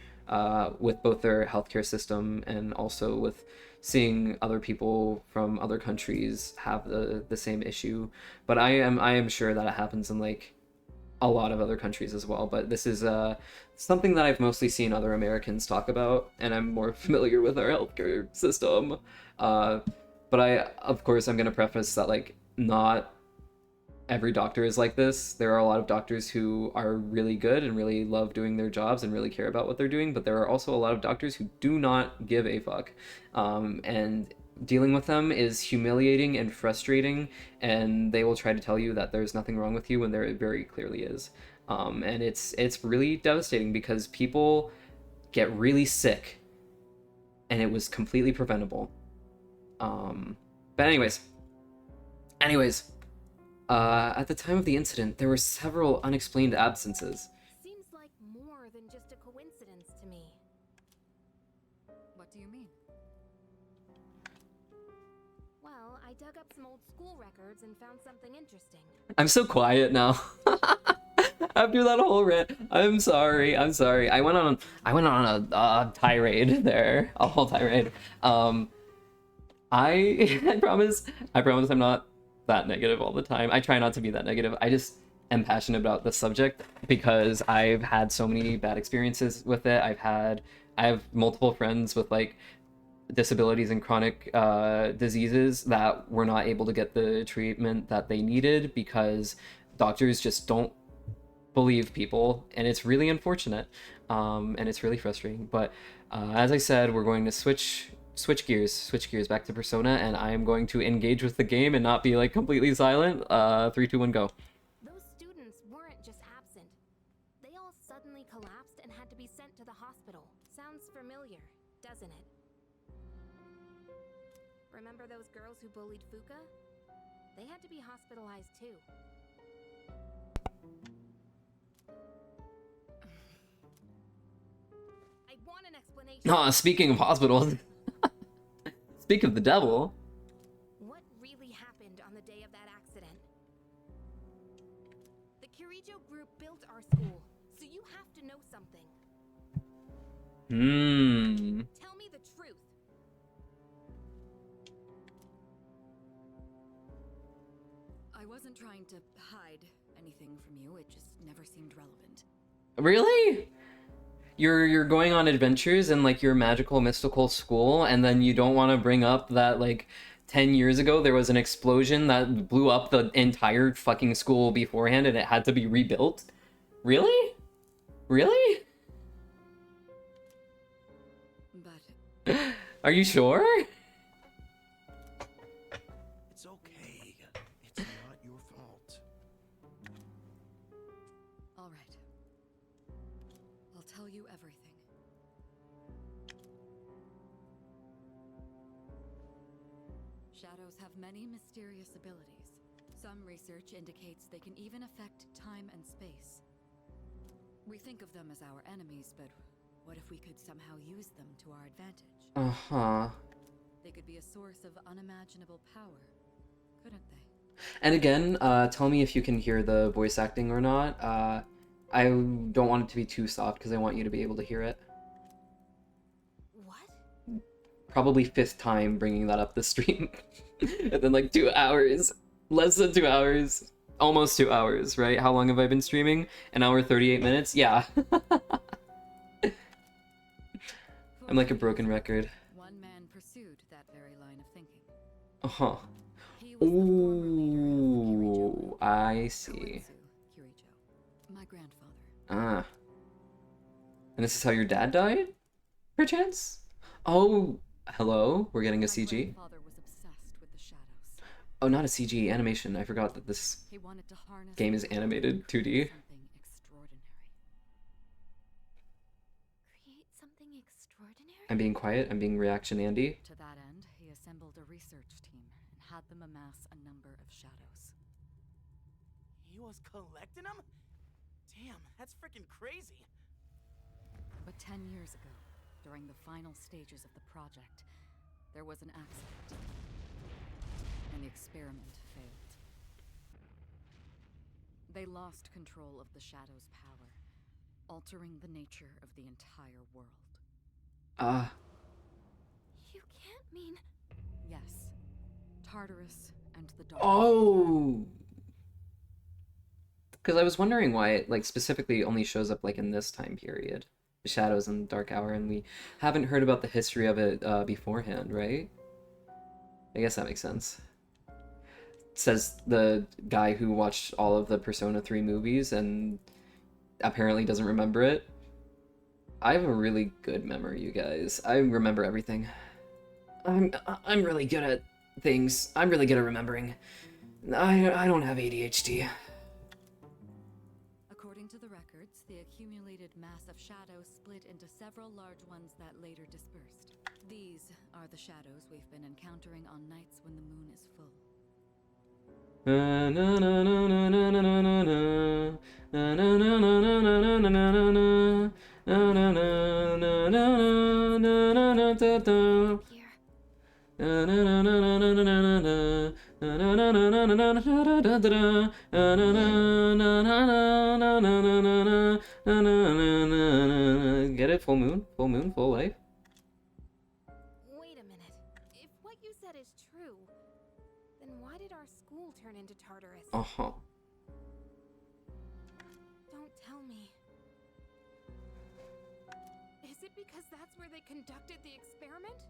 with both their healthcare system and also with seeing other people from other countries have the same issue. But I am sure that it happens in like a lot of other countries as well. But this is something that I've mostly seen other Americans talk about, and I'm more familiar with our healthcare system. But of course, I'm going to preface that like not every doctor is like this. There are a lot of doctors who are really good and really love doing their jobs and really care about what they're doing, but there are also a lot of doctors who do not give a fuck. And dealing with them is humiliating and frustrating, and they will try to tell you that there's nothing wrong with you when there very clearly is. And it's really devastating because people get really sick and it was completely preventable. But anyways, at the time of the incident, there were several unexplained absences. Seems like more than just a coincidence to me. What do you mean? Well, I dug up some old school records and found something interesting. I'm so quiet now. After that whole rant, I'm sorry. I went on a tirade there, a whole tirade. I promise I'm not that negative all the time. I try not to be that negative. I just am passionate about the subject because I've had so many bad experiences with it. I have multiple friends with like disabilities and chronic diseases that were not able to get the treatment that they needed because doctors just don't believe people, and it's really unfortunate, and it's really frustrating. But as I said, we're going to switch gears back to Persona, and I am going to engage with the game and not be like completely silent. 3, 2, 1, go. Those students weren't just absent. They all suddenly collapsed and had to be sent to the hospital. Sounds familiar, doesn't it? Remember those girls who bullied Fuka? They had to be hospitalized too. I want an explanation. Ah, speaking of hospitals. Speak of the devil. What really happened on the day of that accident? The Kirijo group built our school, so you have to know something. Tell me the truth. I wasn't trying to hide anything from you, it just never seemed relevant. Really? You're going on adventures in like your magical mystical school, and then you don't want to bring up that like 10 years ago there was an explosion that blew up the entire fucking school beforehand and it had to be rebuilt? Really? Really? But are you sure? It's okay. It's not your fault. all right. I'll tell you everything. Shadows have many mysterious abilities. Some research indicates they can even affect time and space. We think of them as our enemies, but what if we could somehow use them to our advantage? Uh-huh. They could be a source of unimaginable power, couldn't they? And again, tell me if you can hear the voice acting or not. I don't want it to be too soft because I want you to be able to hear it. What? Probably 5th time bringing that up the stream. And then like 2 hours. Less than 2 hours. Almost 2 hours, right? How long have I been streaming? 1 hour 38 minutes? Yeah. I'm like a broken record. One man pursued that very line of thinking. Uh-huh. Ooh, I see. Kirijo, my grandfather. Ah. And this is how your dad died? Perchance? Oh, hello? We're getting a CG? My grandfather was obsessed with the shadows. Oh, not a CG, animation. I forgot that this He wanted to harness game is animated 2D. something extraordinary. Create something extraordinary? I'm being quiet. I'm being reaction Andy. To that end, he assembled a research team and had them amass a number of shadows. He was collecting them? Damn, that's freaking crazy. But 10 years ago, during the final stages of the project, there was an accident. And the experiment failed. They lost control of the shadow's power, altering the nature of the entire world. You can't mean... Yes. Tartarus and the Dark. Oh! Because I was wondering why it, like, specifically only shows up, like, in this time period. The Shadows and Dark Hour, and we haven't heard about the history of it beforehand, right? I guess that makes sense. Says the guy who watched all of the Persona 3 movies and apparently doesn't remember it. I have a really good memory, you guys. I remember everything. I'm really good at things. I'm really good at remembering. I don't have ADHD. According to the records, the accumulated mass of shadows split into several large ones that later dispersed. These are the shadows we've been encountering on nights when the moon is full. Get it? Full moon? Full moon? Full life? Wait a minute. If what you said is true, then why did our school turn into Tartarus? Uh-huh. Don't tell me. Is it because that's where they conducted the experiment?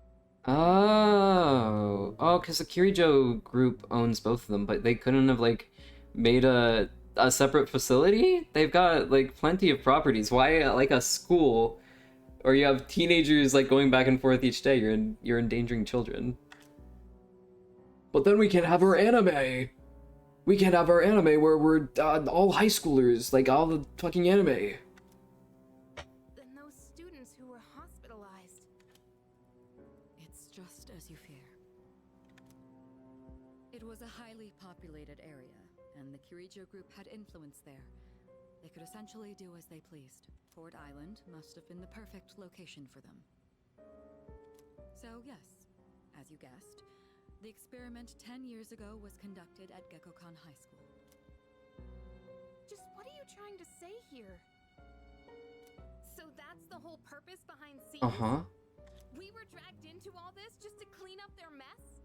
Oh, because the Kirijo group owns both of them, but they couldn't have, like, made a separate facility? They've got, like, plenty of properties. Why, like, a school, or you have teenagers, like, going back and forth each day? You're endangering children. But then we can't have our anime! We can't have our anime where we're all high schoolers, like, all the fucking anime. Then those students who were hospitalized. It's just as you fear. It was a highly populated area, and the Kirijo group had influence there. They could essentially do as they pleased. Ford Island must have been the perfect location for them. So yes, as you guessed, the experiment 10 years ago was conducted at Gekkoukan High School. Just what are you trying to say here? So that's the whole purpose behind Seas? Uh-huh. We were dragged into all this just to clean up their mess?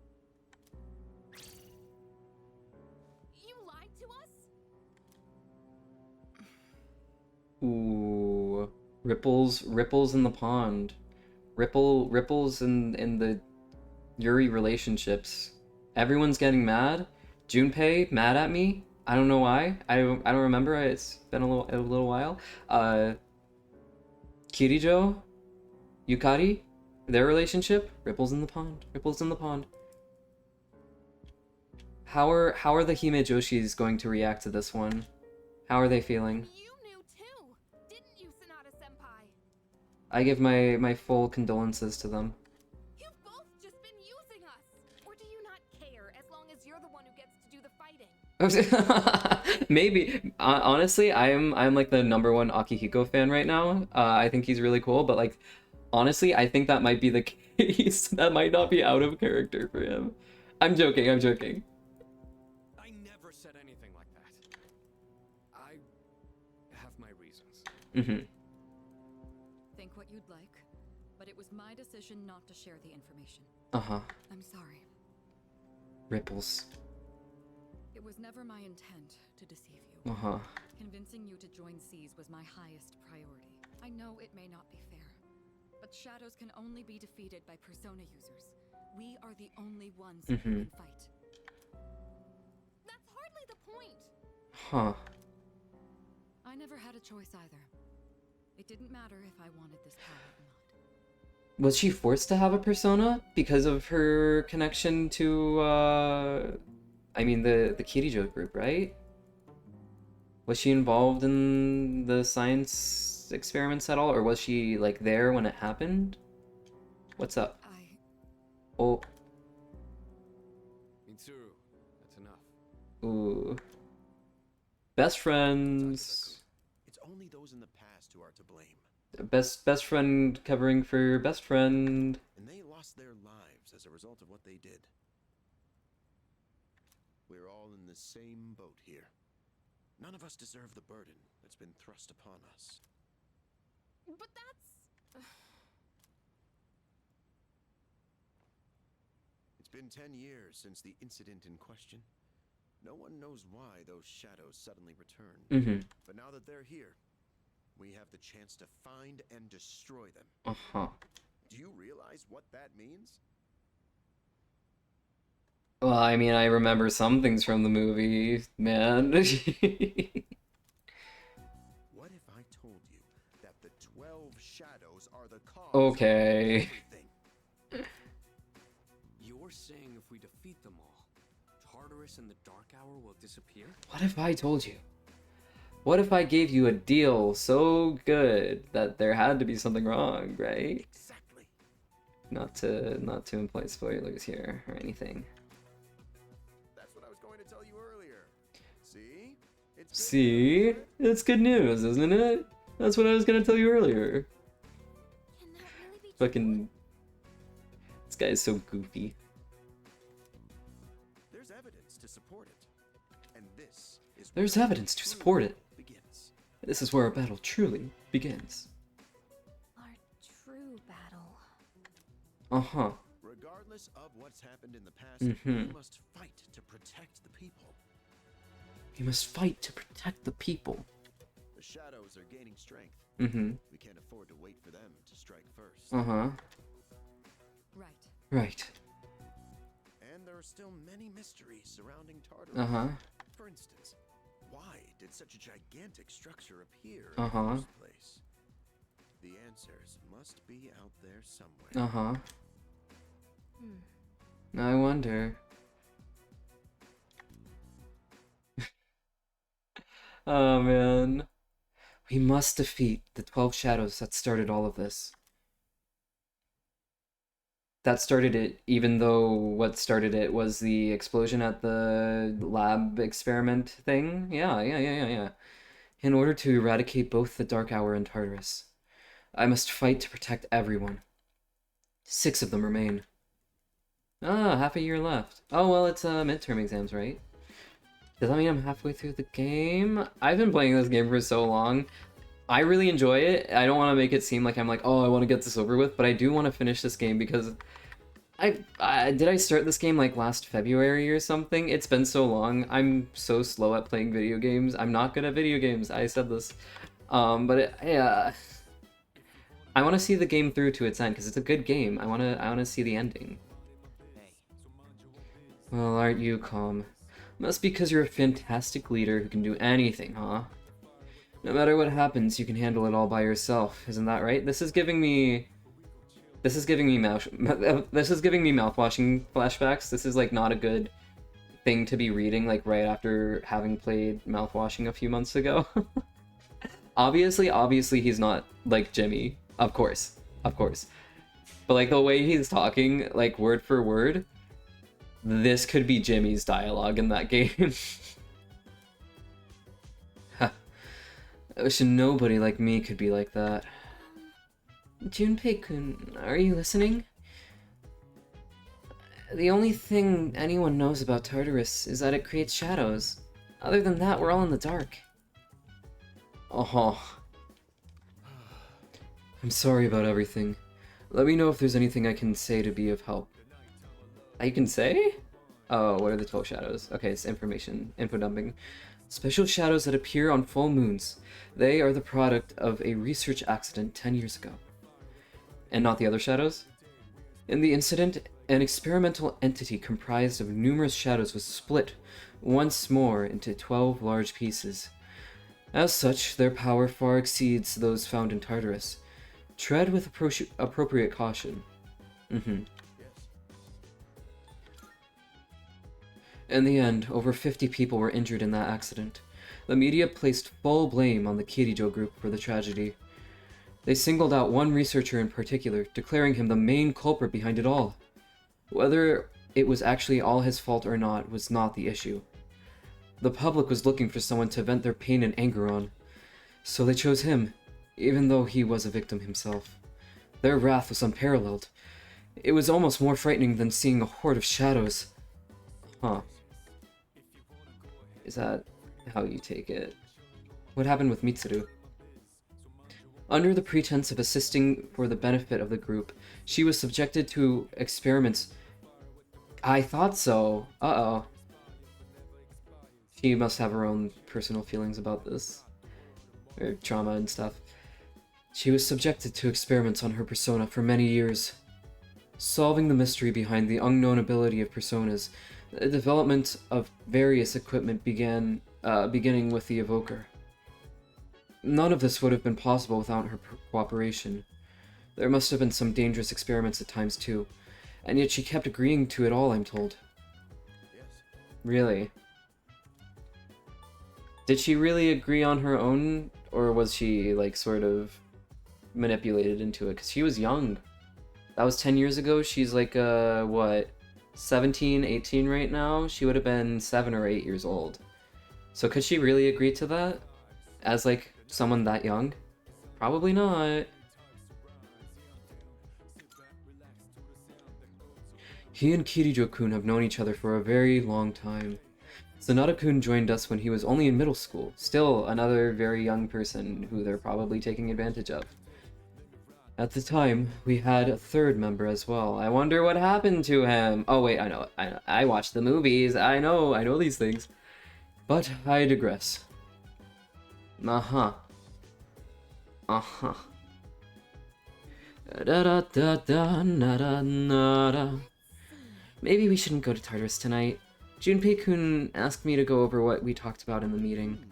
You lied to us? Ooh. Ripples in the pond. Ripples in the Yuri relationships. Everyone's getting mad. Junpei mad at me. I don't know why. I don't remember. It's been a little while. Kirijo, Yukari, their relationship. Ripples in the pond. Ripples in the pond. How are the Hime Joshis going to react to this one? How are they feeling? You knew too, didn't you, Sanada-senpai? I give my full condolences to them. You've both just been using us! Or do you not care, as long as you're the one who gets to do the fighting? Maybe. Honestly, I'm like the #1 Akihiko fan right now. I think he's really cool, but like, honestly, I think that might be the case. That might not be out of character for him. I'm joking. I never said anything like that. I have my reasons. Mm-hmm. Think what you'd like, but it was my decision not to share the information. Uh-huh. I'm sorry. Ripples. It was never my intent to deceive you. Uh-huh. Convincing you to join Seas was my highest priority. I know it may not be fair, but shadows can only be defeated by persona users. We are the only ones who can fight. That's hardly the point. Huh. I never had a choice either. It didn't matter if I wanted this power or not. Was she forced to have a persona because of her connection to I mean the Kirijo group, right? Was she involved in the science experiments at all, or was she like there when it happened? What's up? Oh. Mitsuru, that's enough. Ooh. Best friends. It's only those in the past who are to blame. Best friend covering for best friend. And they lost their lives as a result of what they did. We're all in the same boat here. None of us deserve the burden that's been thrust upon us. But that's... It's been 10 years since the incident in question. No one knows why those shadows suddenly returned. But now that they're here, we have the chance to find and destroy them. Uh-huh. Do you realize what that means? Well, I mean, I remember some things from the movie, man. What if I told you that the 12 shadows are the cause Okay. of everything? You're saying if we defeat them all, Tartarus and the Dark Hour will disappear? What if I told you? What if I gave you a deal so good that there had to be something wrong, right? Exactly. Not to imply spoilers here or anything. That's what I was going to tell you earlier. See? See? It's good news, isn't it? That's what I was gonna tell you earlier. Fucking... This guy is so goofy. There's evidence to support it. And this is There's where evidence to support it. begins. This is where our battle truly begins. Our true battle. Uh-huh. Regardless of what's happened in the past, we must fight to protect the people. We must fight to protect the people. The shadows are gaining strength. We can't afford to wait for them to strike first. Uh-huh. Right. Right. And there are still many mysteries surrounding Tartarus. Uh-huh. For instance, why did such a gigantic structure appear Uh-huh. in the first place? The answers must be out there somewhere. Uh-huh. I wonder. Oh, man. We must defeat the 12 shadows that started all of this. That started it, even though what started it was the explosion at the lab experiment thing. Yeah. In order to eradicate both the Dark Hour and Tartarus, I must fight to protect everyone. 6 of them remain. Ah, half a year left. Oh, well, it's midterm exams, right? Does that mean I'm halfway through the game? I've been playing this game for so long. I really enjoy it. I don't want to make it seem like I'm like, oh, I want to get this over with, but I do want to finish this game because did I start this game like last February or something? It's been so long. I'm so slow at playing video games. I'm not good at video games. I said this. Yeah. I want to see the game through to its end because it's a good game. I want to see the ending. Well, aren't you calm? Must be because you're a fantastic leader who can do anything, huh? No matter what happens, you can handle it all by yourself. Isn't that right? This is giving me mouthwashing flashbacks. This is like not a good thing to be reading like right after having played mouthwashing a few months ago. Obviously he's not like Jimmy. Of course. But like the way he's talking, like word for word, this could be Jimmy's dialogue in that game. I wish nobody like me could be like that. Junpei-kun, are you listening? The only thing anyone knows about Tartarus is that it creates shadows. Other than that, we're all in the dark. Oh. I'm sorry about everything. Let me know if there's anything I can say to be of help. You can say? Oh, what are the 12 shadows? Okay, it's information. Info dumping. Special shadows that appear on full moons. They are the product of a research accident 10 years ago. And not the other shadows? In the incident, an experimental entity comprised of numerous shadows was split once more into 12 large pieces. As such, their power far exceeds those found in Tartarus. Tread with appropriate caution. In the end, over 50 people were injured in that accident. The media placed full blame on the Kirijo group for the tragedy. They singled out one researcher in particular, declaring him the main culprit behind it all. Whether it was actually all his fault or not was not the issue. The public was looking for someone to vent their pain and anger on, so they chose him, even though he was a victim himself. Their wrath was unparalleled. It was almost more frightening than seeing a horde of shadows. Huh. Is that how you take it? What happened with Mitsuru? Under the pretense of assisting for the benefit of the group, she was subjected to experiments. I thought so. Uh-oh. She must have her own personal feelings about this. Or trauma and stuff. She was subjected to experiments on her persona for many years. Solving the mystery behind the unknown ability of personas, the development of various equipment beginning with the evoker. None of this would have been possible without her cooperation. There must have been some dangerous experiments at times too, and yet she kept agreeing to it all, I'm told. Really? Did she really agree on her own, or was she, like, sort of manipulated into it? Because she was young. That was 10 years ago. She's like, what, 17, 18 right now? She would have been 7 or 8 years old. So could she really agree to that? As, like, someone that young? Probably not. He and Kirijo-kun have known each other for a very long time. Sanada-kun joined us when he was only in middle school. Still another very young person who they're probably taking advantage of. At the time, we had a third member as well. I wonder what happened to him. Oh wait, I know. I watched the movies. I know these things. But I digress. Uh-huh. Maybe we shouldn't go to Tartarus tonight. Junpei-kun asked me to go over what we talked about in the meeting.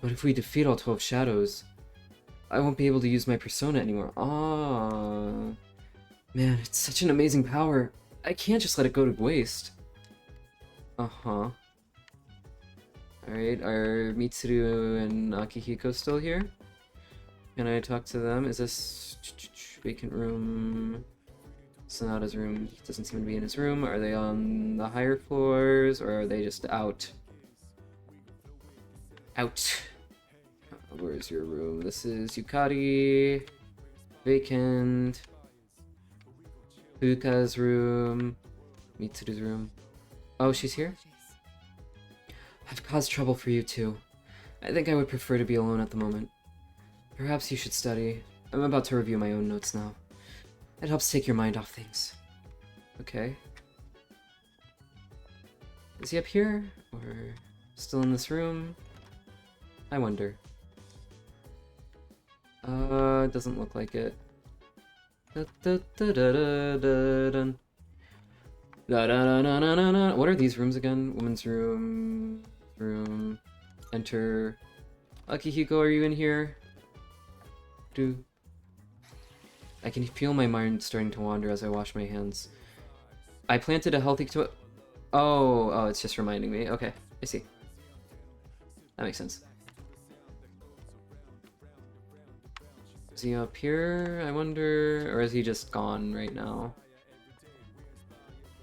But if we defeat all 12 shadows, I won't be able to use my persona anymore. Ah, man, it's such an amazing power. I can't just let it go to waste. Uh-huh. Alright, are Mitsuru and Akihiko still here? Can I talk to them? Is this vacant room? Sonata's room. He doesn't seem to be in his room. Are they on the higher floors, or are they just out? Out. where's your room? This is Yukari. Vacant. Fuka's room. Mitsuru's room. Oh, she's here? I've caused trouble for you too. I think I would prefer to be alone at the moment. Perhaps you should study. I'm about to review my own notes now. It helps take your mind off things. Okay. Is he up here? Or still in this room? I wonder. Doesn't look like it. What are these rooms again? Women's room. Room. Enter. Akihiko, are you in here? I can feel my mind starting to wander as I wash my hands. I planted a healthy Oh, it's just reminding me. Okay, I see. That makes sense. Is he up here, I wonder? Or is he just gone right now?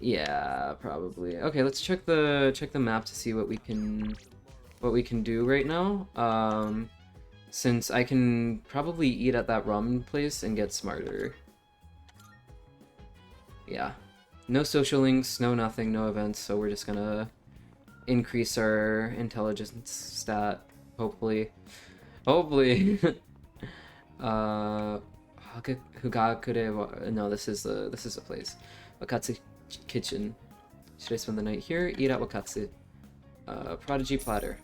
Yeah, probably. Okay, let's check the map to see what we can do right now. Since I can probably eat at that ramen place and get smarter. Yeah. No social links, no nothing, no events, so we're just gonna increase our intelligence stat, hopefully. Hopefully! Hugakure, no, this is a place. Wakatsu Kitchen. Should I spend the night here? Eat at Wakatsu. Prodigy Platter.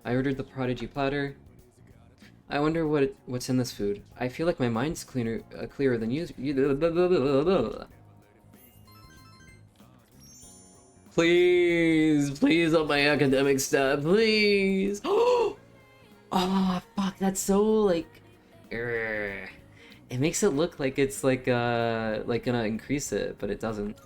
I ordered the Prodigy Platter. I wonder what's in this food. I feel like my mind's clearer than usual. Please up my academic stat, please. Oh, fuck, that's so like. It makes it look like it's like gonna increase it, but it doesn't.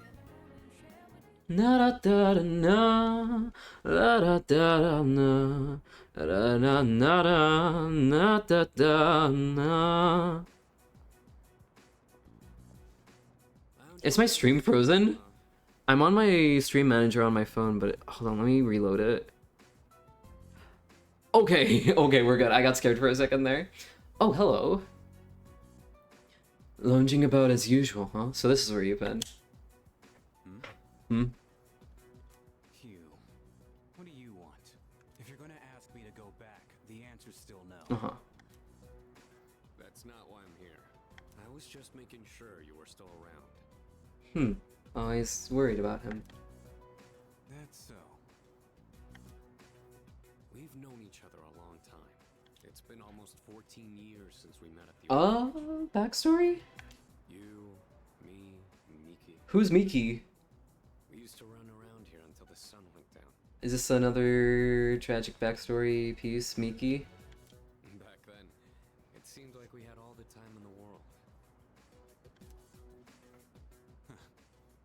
Na da da da na, da da da na, da na na da na da da na. Is my stream frozen? I'm on my stream manager on my phone, but hold on, let me reload it. Okay, okay, we're good. I got scared for a second there. Oh, hello. Lounging about as usual, huh? So this is where you've been. Hugh, what do you want? If you're gonna ask me to go back, the answer's still no. Uh-huh. That's not why I'm here. I was just making sure you were still around. Always worried about him. That's so. We've known each other a long time. It's been almost 14 years since we met at the Backstory? You, me, Miki. Who's Miki? We used to run around here until the sun went down. Is this another tragic backstory piece, Miki? Back then, it seemed like we had all the time in the world.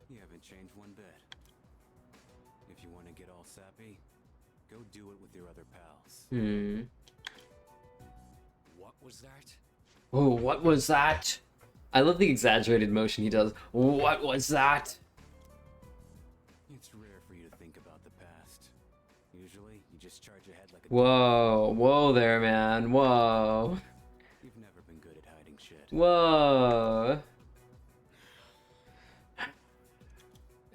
You haven't changed one bit. If you want to get all sappy, go do it with your other pals. What was that? Oh, what was that? I love the exaggerated motion he does. What was that? It's rare for you to think about the past. Usually, you just charge ahead like a... Whoa, whoa there, man. Whoa. You've never been good at hiding shit. Whoa.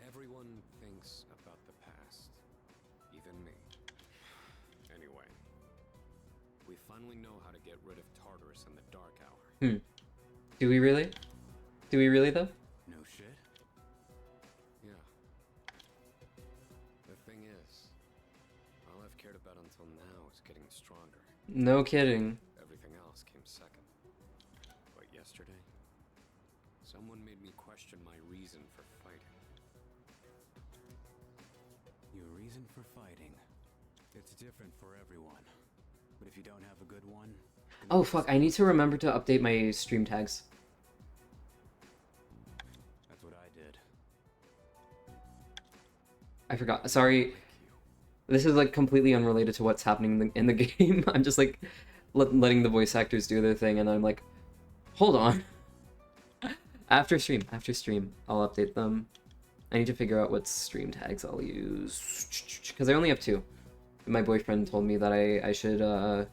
Everyone thinks about the past. Even me. Anyway, we finally know how to get rid of Tartarus in the dark hour. Do we really? Do we really, though? No shit? Yeah. The thing is, all I've cared about until now is getting stronger. No kidding. Everything else came second. But yesterday, someone made me question my reason for fighting. Your reason for fighting. It's different for everyone. But if you don't have a good one... Oh, fuck. I need to remember to update my stream tags. That's what I did. I forgot. Sorry. This is, like, completely unrelated to what's happening in the game. I'm just, like, letting the voice actors do their thing, and I'm like, hold on. After stream, I'll update them. I need to figure out what stream tags I'll use. Because I only have 2. My boyfriend told me that I should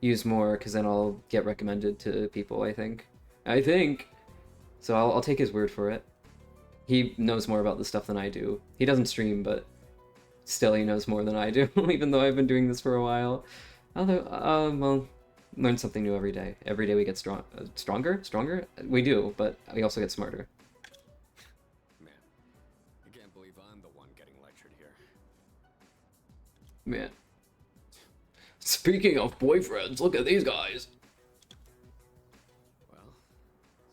use more, because then I'll get recommended to people, I think. So I'll take his word for it. He knows more about this stuff than I do. He doesn't stream, but still he knows more than I do, even though I've been doing this for a while. Although, well, learn something new every day. Every day we get stronger? Stronger? We do, but we also get smarter. Man, I can't believe I'm the one getting lectured here. Man. Speaking of boyfriends, look at these guys. Well,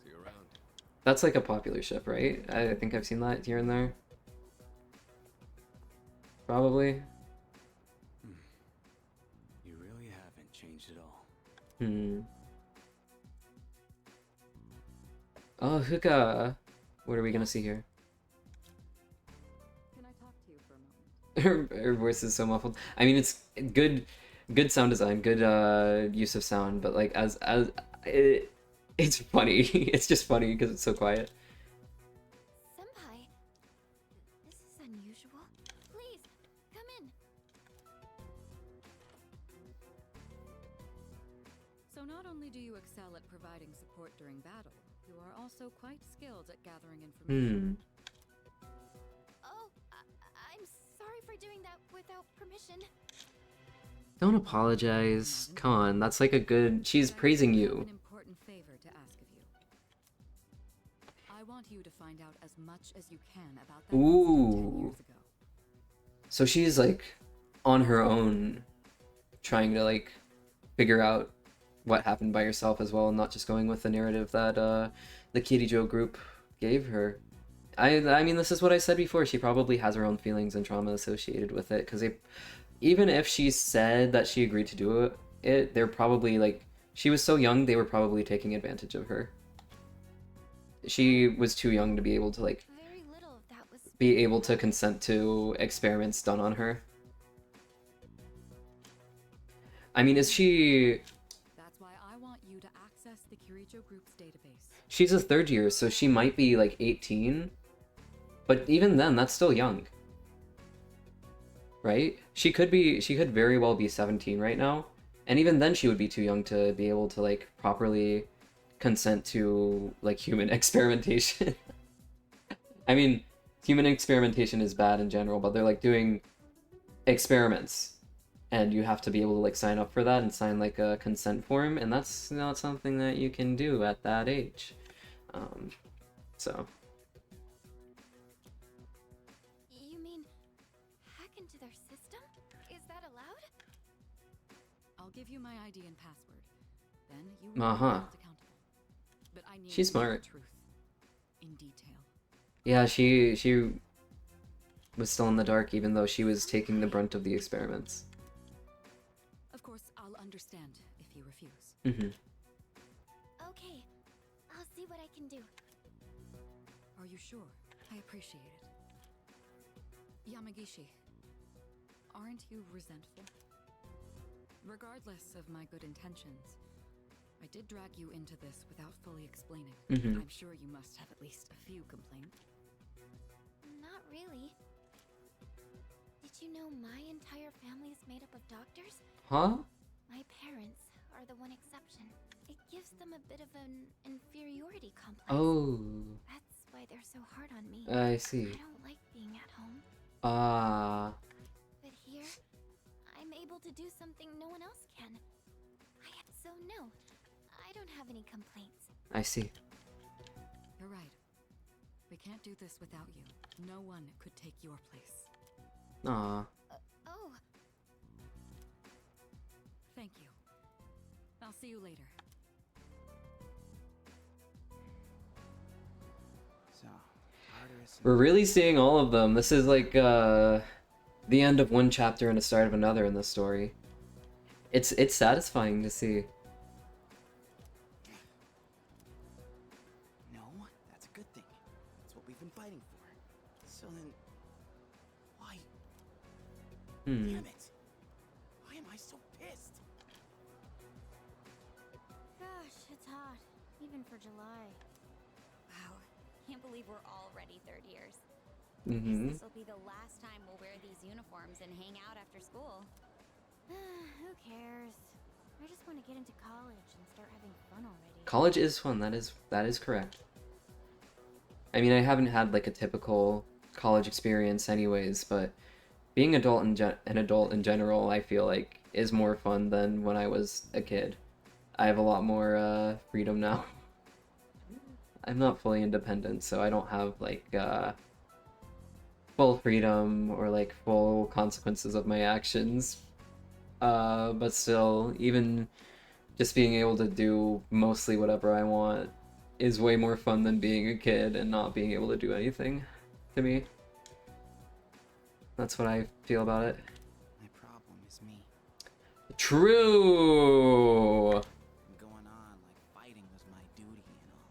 see you around. That's like a popular ship, right? I think I've seen that here and there. Probably. You really haven't changed at all. Oh, Hookah. What are we gonna see here? Can I talk to you for a moment? Her voice is so muffled. I mean, it's good sound design, good use of sound, but like it's funny. It's just funny because it's so quiet. Senpai, this is unusual. Please, come in. So not only do you excel at providing support during battle, you are also quite skilled at gathering information. Oh, I'm sorry for doing that without permission. Don't apologize. Come on, that's like a good... She's praising you. An important favor to ask of you. I want you to find out as much as you can about that incident 10 years ago. So she's like on her own, trying to like figure out what happened by herself as well, and not just going with the narrative that the Kitty Joe group gave her. I mean, this is what I said before. She probably has her own feelings and trauma associated with it, because even if she said that she agreed to do it, they're probably like, she was so young, they were probably taking advantage of her. She was too young to be able to like be able to consent to experiments done on her. I mean, is she... That's why I want you to access the Kirijo Group's database. She's a 3rd year, so she might be like 18. But even then, that's still young. Right? She could very well be 17 right now. And even then she would be too young to be able to like properly consent to like human experimentation. I mean, human experimentation is bad in general, but they're like doing experiments. And you have to be able to like sign up for that and sign like a consent form, and that's not something that you can do at that age. So. You mean hack into their system? Is that allowed? I'll give you my ID and password. Then you will be held accountable. But I need She's smart. the truth in detail. Yeah, she was still in the dark, even though she was taking the brunt of the experiments. Of course, I'll understand if you refuse. Okay, I'll see what I can do. Are you sure? I appreciate it. Yamagishi, aren't you resentful? Regardless of my good intentions, I did drag you into this without fully explaining. I'm sure you must have at least a few complaints. Not really. Did you know my entire family is made up of doctors? Huh? My parents are the one exception. It gives them a bit of an inferiority complex. Oh. That's why they're so hard on me. I see. I don't like being at home. Ah. But here, I'm able to do something no one else can. So no, I don't have any complaints. I see. You're right. We can't do this without you. No one could take your place. Aw. Oh. Thank you. I'll see you later. So, Artemis. We're really seeing all of them. This is like the end of one chapter and the start of another in this story. It's satisfying to see. No, that's a good thing. That's what we've been fighting for. So then, why? Damn it! Why am I so pissed? Gosh, it's hot, even for July. Wow, can't believe we're already 3rd years. Mm-hmm. This will be the last time we'll wear these uniforms and hang out after school. Who cares? I just want to get into college and start having fun already. College is fun. That is correct. I mean, I haven't had like a typical college experience anyways, but being an adult in general, I feel like is more fun than when I was a kid. I have a lot more freedom now. I'm not fully independent, so I don't have like full freedom or like full consequences of my actions. But still, even just being able to do mostly whatever I want is way more fun than being a kid and not being able to do anything, to me. That's what I feel about it. My problem is me. True! I'm going on like fighting was my duty and all.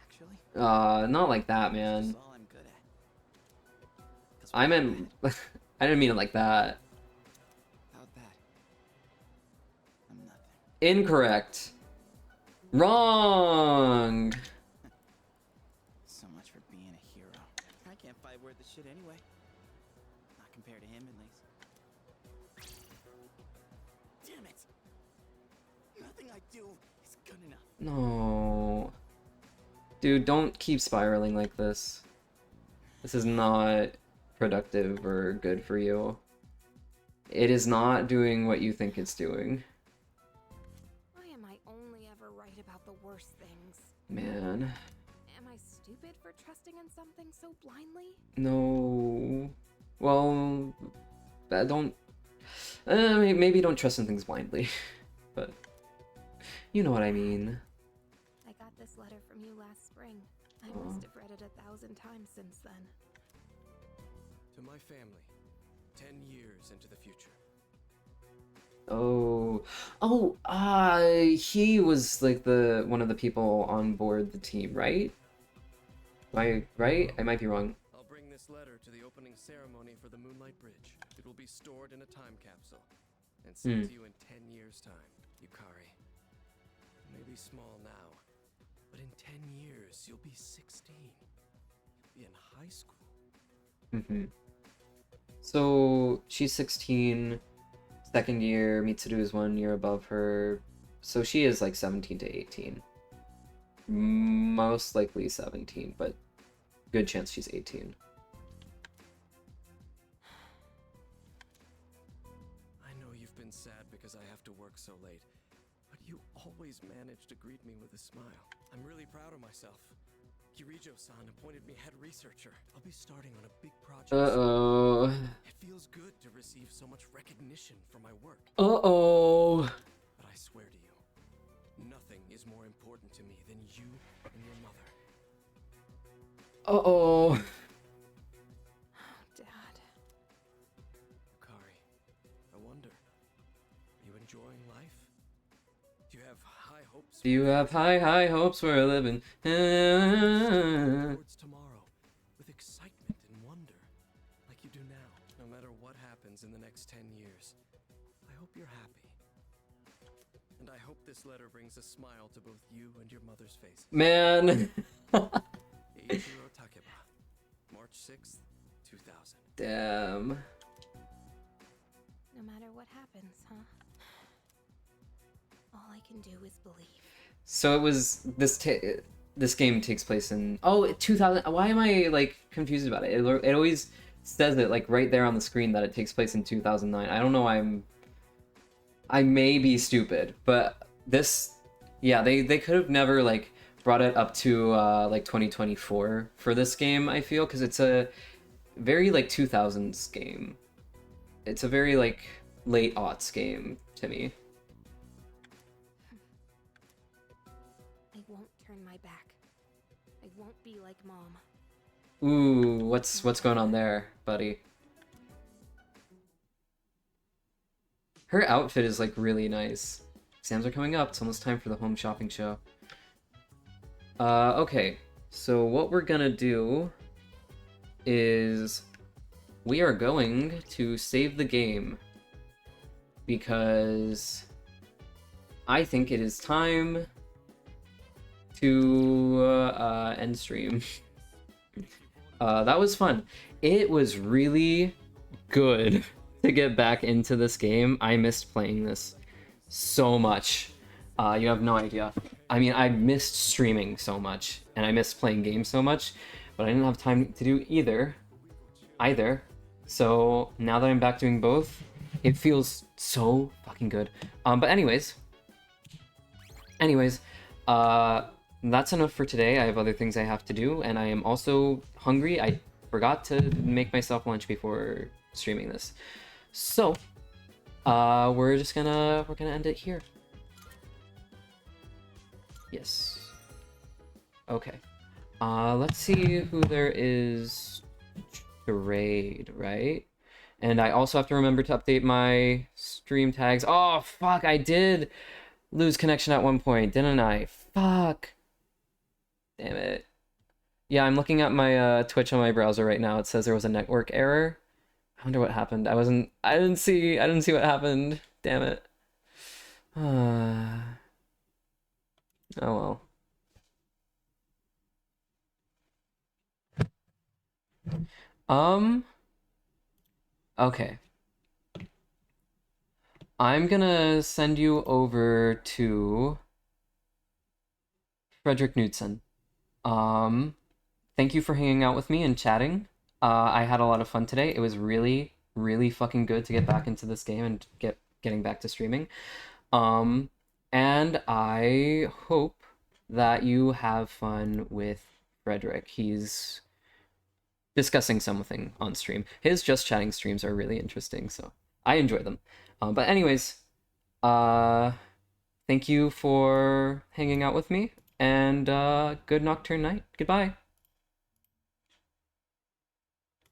Actually? Not like that, man. That's all I'm good at. I meant... I didn't mean it like that. Without that, I'm nothing. Incorrect. Wrong! So much for being a hero. I can't fight worth the shit anyway. Not compared to him, at least. Damn it! Nothing I do is good enough. No. Dude, don't keep spiraling like this. This is not productive or good for you. It is not doing what you think it's doing. Why am I only ever right about the worst things? Man. Am I stupid for trusting in something so blindly? No. Well, don't... maybe don't trust in things blindly. But you know what I mean. I got this letter from you last spring. I must have read it 1,000 times since then. To my family, 10 years into the future. He was like one of the people on board the team, right? Am I right? I might be wrong. I'll bring this letter to the opening ceremony for the Moonlight Bridge. It will be stored in a time capsule and sent to you in 10 years' time. Yukari, you may be small now, but in 10 years you'll be 16. You'll be in high school. Mm-hmm. So she's 16, second year, Mitsuru is 1 year above her, so she is like 17 to 18. Most likely 17, but good chance she's 18. I know you've been sad because I have to work so late, but you always manage to greet me with a smile. I'm really proud of myself. Kirijo-san appointed me head researcher. I'll be starting on a big project. Uh-oh. It feels good to receive so much recognition for my work. Uh-oh. But I swear to you, nothing is more important to me than you and your mother. Uh-oh. Dad. Yukari, I wonder, are you enjoying life? Do you have high hopes? Do you have high hopes for a living? Towards tomorrow, with excitement and wonder, like you do now. No matter what happens in the next 10 years, I hope you're happy. And I hope this letter brings a smile to both you and your mother's faces. Man. Eiichiro Takeba, March 6th, 2000. Damn. No matter what happens, huh? All I can do is believe. So it was this game takes place in 2000. Why am I like confused about it? It always says it like right there on the screen that it takes place in 2009. I don't know. I may be stupid, but this, yeah, they could have never like brought it up to like 2024 for this game. I feel because it's a very like 2000s game. It's a very like late aughts game to me. I won't turn my back. I won't be like Mom. Ooh, what's going on there, buddy? Her outfit is like really nice. Exams are coming up. It's almost time for the home shopping show. Okay. So what we're gonna do is we are going to save the game because I think it is time to end stream. That was fun. It was really good to get back into this game. I missed playing this so much. You have no idea. I mean, I missed streaming so much, and I missed playing games so much, but I didn't have time to do either. So now that I'm back doing both, it feels so fucking good. But anyways, that's enough for today. I have other things I have to do, and I am also hungry. I forgot to make myself lunch before streaming this. So, we're gonna end it here. Yes. Okay. Let's see who there is trade, right? And I also have to remember to update my stream tags. Oh, fuck, I did lose connection at one point, didn't I? Fuck. Damn it. Yeah, I'm looking at my Twitch on my browser right now. It says there was a network error. I wonder what happened. I didn't see what happened. Damn it. Oh well. Okay. I'm gonna send you over to Frederick Knudsen. Thank you for hanging out with me and chatting. I had a lot of fun today. It was really, really fucking good to get back into this game and getting back to streaming. And I hope that you have fun with Frederick. He's discussing something on stream. His Just Chatting streams are really interesting, so I enjoy them. But anyways, thank you for hanging out with me, and good Nocturne night. Goodbye.